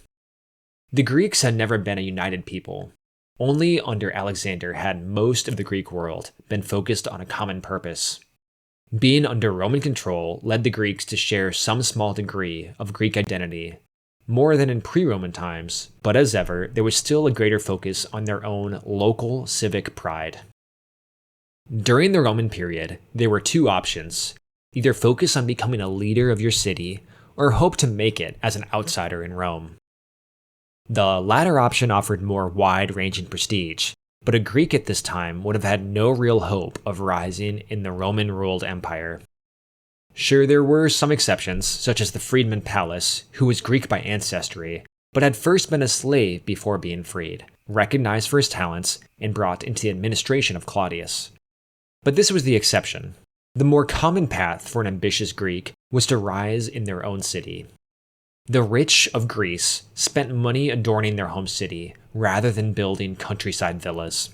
The Greeks had never been a united people. Only under Alexander had most of the Greek world been focused on a common purpose. Being under Roman control led the Greeks to share some small degree of Greek identity, more than in pre-Roman times, but as ever, there was still a greater focus on their own local civic pride. During the Roman period, there were two options: either focus on becoming a leader of your city, or hope to make it as an outsider in Rome. The latter option offered more wide-ranging prestige, but a Greek at this time would have had no real hope of rising in the Roman-ruled empire. Sure, there were some exceptions, such as the freedman Pallas, who was Greek by ancestry, but had first been a slave before being freed, recognized for his talents, and brought into the administration of Claudius. But this was the exception. The more common path for an ambitious Greek was to rise in their own city. The rich of Greece spent money adorning their home city rather than building countryside villas.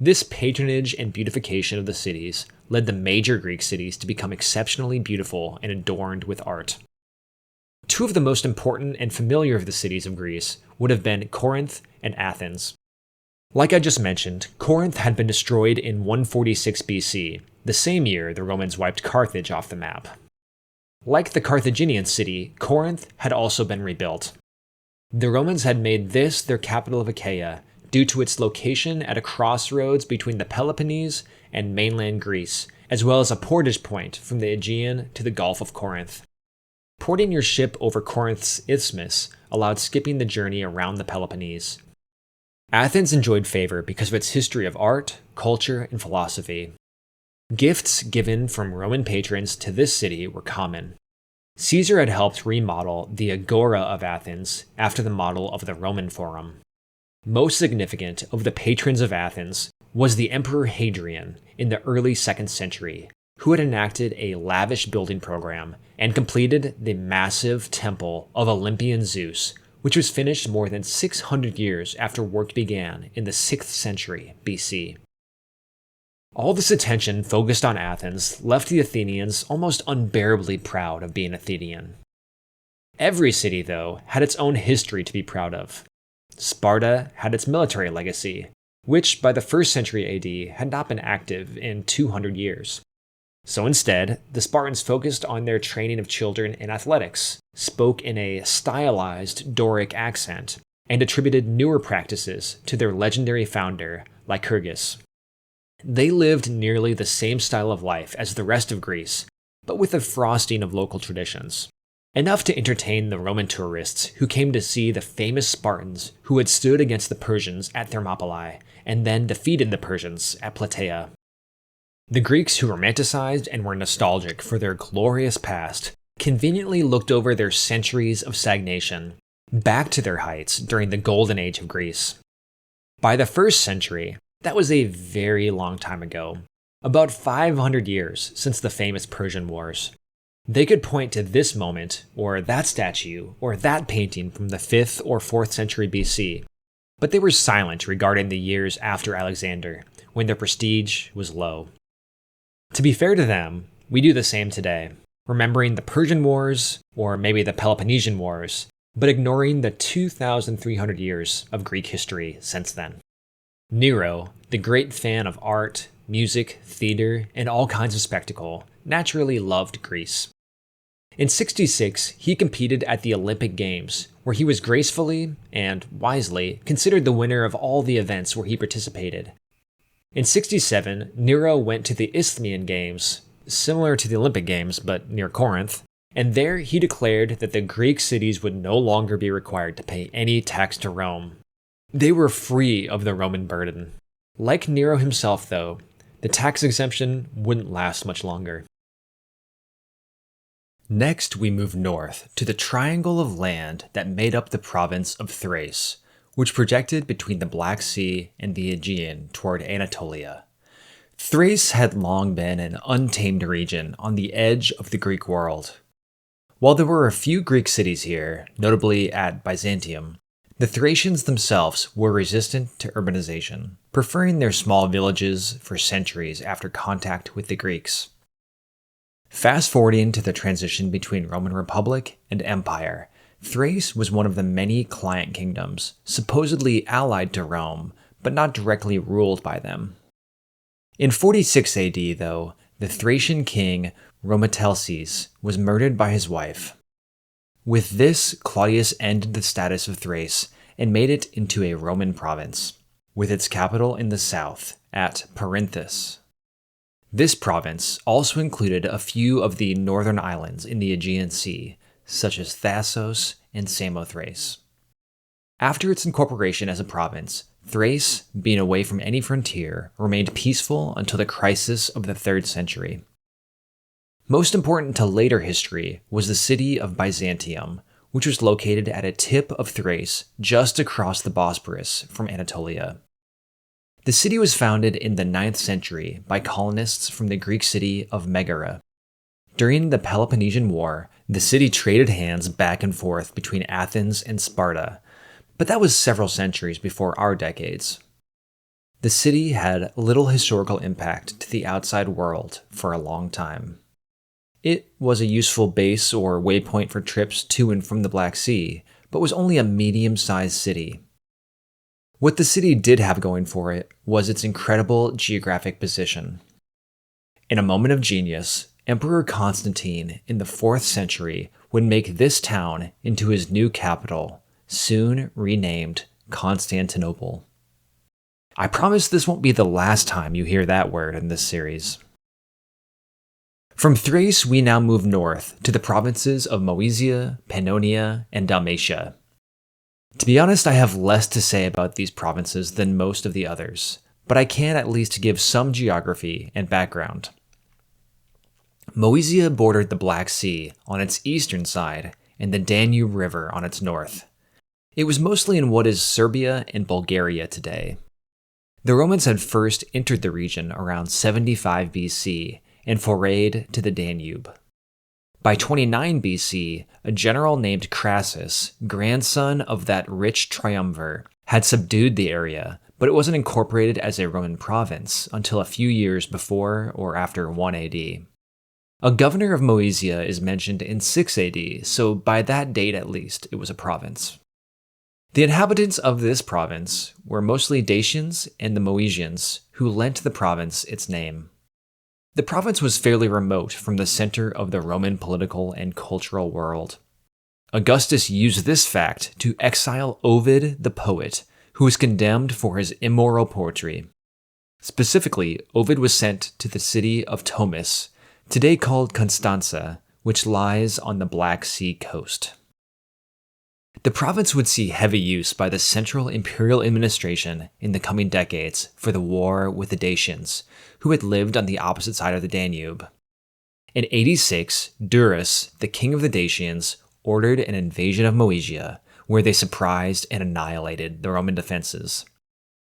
This patronage and beautification of the cities led the major Greek cities to become exceptionally beautiful and adorned with art. Two of the most important and familiar of the cities of Greece would have been Corinth and Athens. Like I just mentioned, Corinth had been destroyed in 146 BC, the same year the Romans wiped Carthage off the map. Like the Carthaginian city, Corinth had also been rebuilt. The Romans had made this their capital of Achaia due to its location at a crossroads between the Peloponnese and mainland Greece, as well as a portage point from the Aegean to the Gulf of Corinth. Porting your ship over Corinth's isthmus allowed skipping the journey around the Peloponnese. Athens enjoyed favor because of its history of art, culture, and philosophy. Gifts given from Roman patrons to this city were common. Caesar had helped remodel the Agora of Athens after the model of the Roman Forum. Most significant of the patrons of Athens was the Emperor Hadrian in the early 2nd century, who had enacted a lavish building program and completed the massive temple of Olympian Zeus, which was finished more than 600 years after work began in the 6th century BC. All this attention focused on Athens left the Athenians almost unbearably proud of being Athenian. Every city, though, had its own history to be proud of. Sparta had its military legacy, which by the 1st century AD had not been active in 200 years. So instead, the Spartans focused on their training of children in athletics, spoke in a stylized Doric accent, and attributed newer practices to their legendary founder, Lycurgus. They lived nearly the same style of life as the rest of Greece, but with a frosting of local traditions. Enough to entertain the Roman tourists who came to see the famous Spartans who had stood against the Persians at Thermopylae and then defeated the Persians at Plataea. The Greeks who romanticized and were nostalgic for their glorious past conveniently looked over their centuries of stagnation back to their heights during the Golden Age of Greece. By the 1st century, that was a very long time ago, about 500 years since the famous Persian Wars. They could point to this moment, or that statue, or that painting from the 5th or 4th century BC, but they were silent regarding the years after Alexander, when their prestige was low. To be fair to them, we do the same today. remembering the Persian Wars or maybe the Peloponnesian Wars, but ignoring the 2,300 years of Greek history since then. Nero, the great fan of art, music, theater, and all kinds of spectacle, naturally loved Greece. In 66, he competed at the Olympic Games, where he was gracefully, and wisely, considered the winner of all the events where he participated. In 67, Nero went to the Isthmian Games, similar to the Olympic Games but near Corinth, and there he declared that the Greek cities would no longer be required to pay any tax to Rome. They were free of the Roman burden. Like Nero himself, though, the tax exemption wouldn't last much longer. Next, we move north to the triangle of land that made up the province of Thrace, which projected between the Black Sea and the Aegean toward Anatolia. Thrace had long been an untamed region on the edge of the Greek world. While there were a few Greek cities here, notably at Byzantium, the Thracians themselves were resistant to urbanization, preferring their small villages for centuries after contact with the Greeks. Fast forwarding to the transition between Roman Republic and Empire, Thrace was one of the many client kingdoms, supposedly allied to Rome, but not directly ruled by them. In 46 AD, though, the Thracian king Romatelces was murdered by his wife. With this, Claudius ended the status of Thrace and made it into a Roman province, with its capital in the south, at Perinthus. This province also included a few of the northern islands in the Aegean Sea, such as Thasos and Samothrace. After its incorporation as a province, Thrace, being away from any frontier, remained peaceful until the crisis of the 3rd century. Most important to later history was the city of Byzantium, which was located at a tip of Thrace just across the Bosporus from Anatolia. The city was founded in the 9th century by colonists from the Greek city of Megara. During the Peloponnesian War, the city traded hands back and forth between Athens and Sparta, but that was several centuries before our decades. The city had little historical impact to the outside world for a long time. It was a useful base or waypoint for trips to and from the Black Sea, but was only a medium-sized city. What the city did have going for it was its incredible geographic position. In a moment of genius, Emperor Constantine in the 4th century would make this town into his new capital, soon renamed Constantinople. I promise this won't be the last time you hear that word in this series. From Thrace, we now move north to the provinces of Moesia, Pannonia, and Dalmatia. To be honest, I have less to say about these provinces than most of the others, but I can at least give some geography and background. Moesia bordered the Black Sea on its eastern side and the Danube River on its north. It was mostly in what is Serbia and Bulgaria today. The Romans had first entered the region around 75 BC and forayed to the Danube. By 29 BC, a general named Crassus, grandson of that rich triumvir, had subdued the area, but it wasn't incorporated as a Roman province until a few years before or after 1 AD. A governor of Moesia is mentioned in 6 AD, so by that date at least, it was a province. The inhabitants of this province were mostly Dacians and the Moesians, who lent the province its name. The province was fairly remote from the center of the Roman political and cultural world. Augustus used this fact to exile Ovid the poet, who was condemned for his immoral poetry. Specifically, Ovid was sent to the city of Tomis, today called Constanza, which lies on the Black Sea coast. The province would see heavy use by the central imperial administration in the coming decades for the war with the Dacians, who had lived on the opposite side of the Danube. In 86, Durrus, the king of the Dacians, ordered an invasion of Moesia, where they surprised and annihilated the Roman defenses.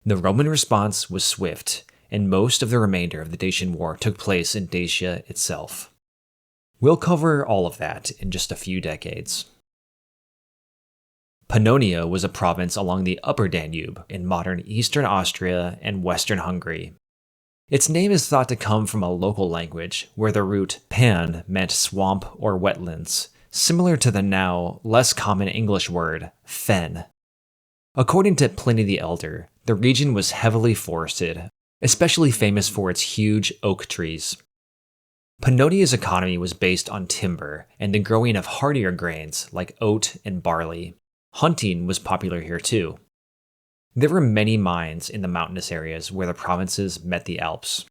The Roman response was swift, and most of the remainder of the Dacian War took place in Dacia itself. We'll cover all of that in just a few decades. Pannonia was a province along the upper Danube in modern eastern Austria and western Hungary. Its name is thought to come from a local language where the root pan meant swamp or wetlands, similar to the now less common English word fen. According to Pliny the Elder, the region was heavily forested, especially famous for its huge oak trees. Pannonia's economy was based on timber and the growing of hardier grains like oat and barley. Hunting was popular here too. There were many mines in the mountainous areas where the provinces met the Alps.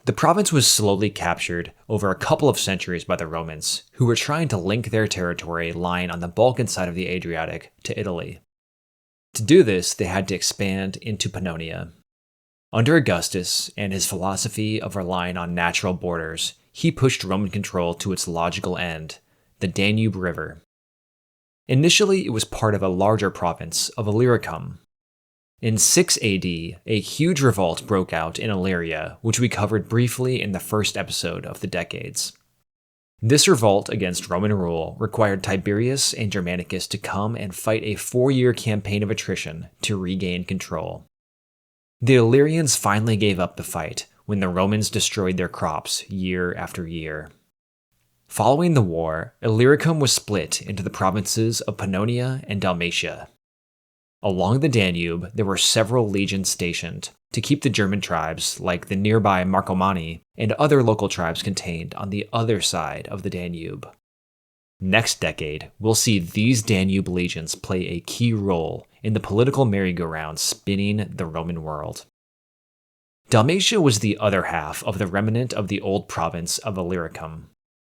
The province was slowly captured over a couple of centuries by the Romans, who were trying to link their territory lying on the Balkan side of the Adriatic to Italy. To do this, they had to expand into Pannonia. Under Augustus and his philosophy of relying on natural borders, he pushed Roman control to its logical end, the Danube River. Initially, it was part of a larger province of Illyricum. In 6 AD, a huge revolt broke out in Illyria, which we covered briefly in the first episode of the Decades. This revolt against Roman rule required Tiberius and Germanicus to come and fight a 4-year campaign of attrition to regain control. The Illyrians finally gave up the fight when the Romans destroyed their crops year after year. Following the war, Illyricum was split into the provinces of Pannonia and Dalmatia. Along the Danube, there were several legions stationed to keep the German tribes, like the nearby Marcomanni, and other local tribes contained on the other side of the Danube. Next decade, we'll see these Danube legions play a key role in the political merry-go-round spinning the Roman world. Dalmatia was the other half of the remnant of the old province of Illyricum.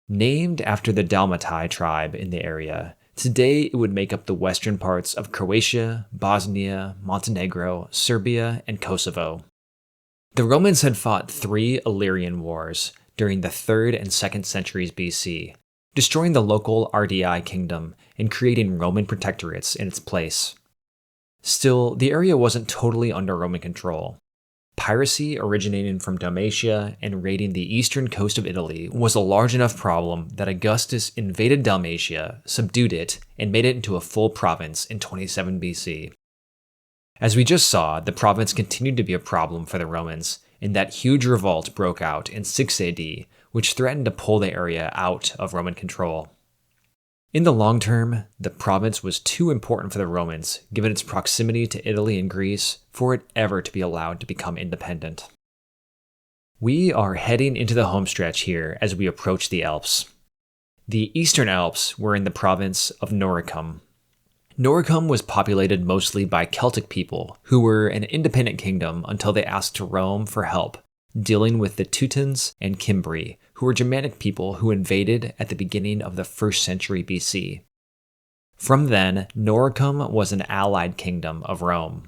Named after the Dalmatii tribe in the area, today it would make up the western parts of Croatia, Bosnia, Montenegro, Serbia, and Kosovo. The Romans had fought 3 Illyrian wars during the 3rd and 2nd centuries BC, destroying the local RDI kingdom and creating Roman protectorates in its place. Still, the area wasn't totally under Roman control. Piracy originating from Dalmatia and raiding the eastern coast of Italy was a large enough problem that Augustus invaded Dalmatia, subdued it, and made it into a full province in 27 BC. As we just saw, the province continued to be a problem for the Romans, and that huge revolt broke out in 6 AD, which threatened to pull the area out of Roman control. In the long term, the province was too important for the Romans, given its proximity to Italy and Greece, for it ever to be allowed to become independent. We are heading into the homestretch here as we approach the Alps. The Eastern Alps were in the province of Noricum. Noricum was populated mostly by Celtic people, who were an independent kingdom until they asked Rome for help, dealing with the Teutons and Cimbri, who were Germanic people who invaded at the beginning of the 1st century BC. From then, Noricum was an allied kingdom of Rome.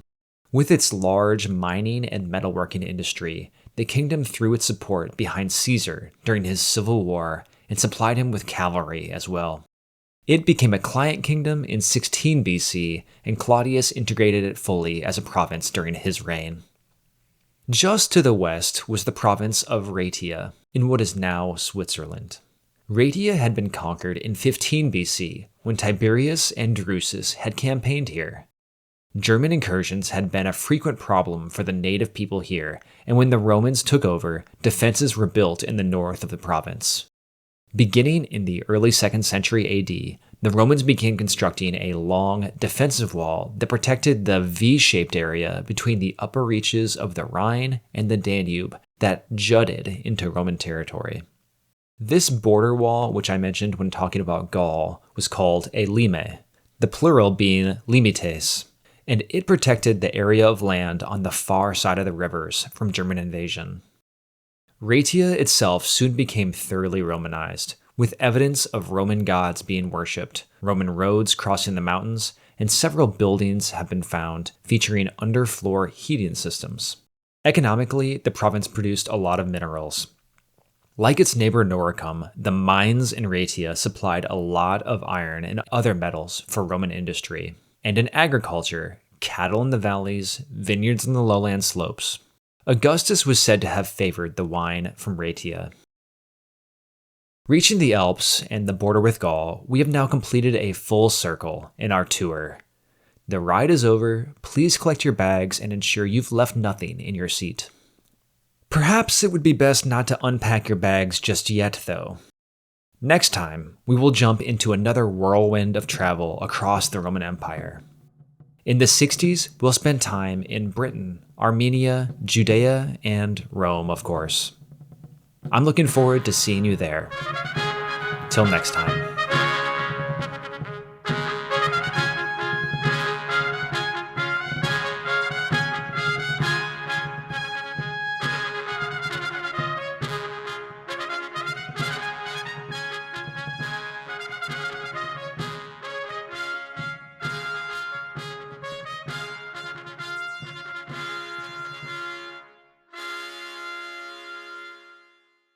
With its large mining and metalworking industry, the kingdom threw its support behind Caesar during his civil war and supplied him with cavalry as well. It became a client kingdom in 16 BC, and Claudius integrated it fully as a province during his reign. Just to the west was the province of Raetia, in what is now Switzerland. Raetia had been conquered in 15 BC, when Tiberius and Drusus had campaigned here. German incursions had been a frequent problem for the native people here, and when the Romans took over, defenses were built in the north of the province. Beginning in the early 2nd century AD, the Romans began constructing a long, defensive wall that protected the V-shaped area between the upper reaches of the Rhine and the Danube that jutted into Roman territory. This border wall, which I mentioned when talking about Gaul, was called a lime, the plural being limites, and it protected the area of land on the far side of the rivers from German invasion. Raetia itself soon became thoroughly Romanized, with evidence of Roman gods being worshipped, Roman roads crossing the mountains, and several buildings have been found featuring underfloor heating systems. Economically, the province produced a lot of minerals. Like its neighbor Noricum, the mines in Raetia supplied a lot of iron and other metals for Roman industry, and in agriculture, cattle in the valleys, vineyards in the lowland slopes. Augustus was said to have favored the wine from Raetia. Reaching the Alps and the border with Gaul, we have now completed a full circle in our tour. The ride is over. Please collect your bags and ensure you've left nothing in your seat. Perhaps it would be best not to unpack your bags just yet, though. Next time, we will jump into another whirlwind of travel across the Roman Empire. In the 60s, we'll spend time in Britain, Armenia, Judea, and Rome, of course. I'm looking forward to seeing you there. Till next time.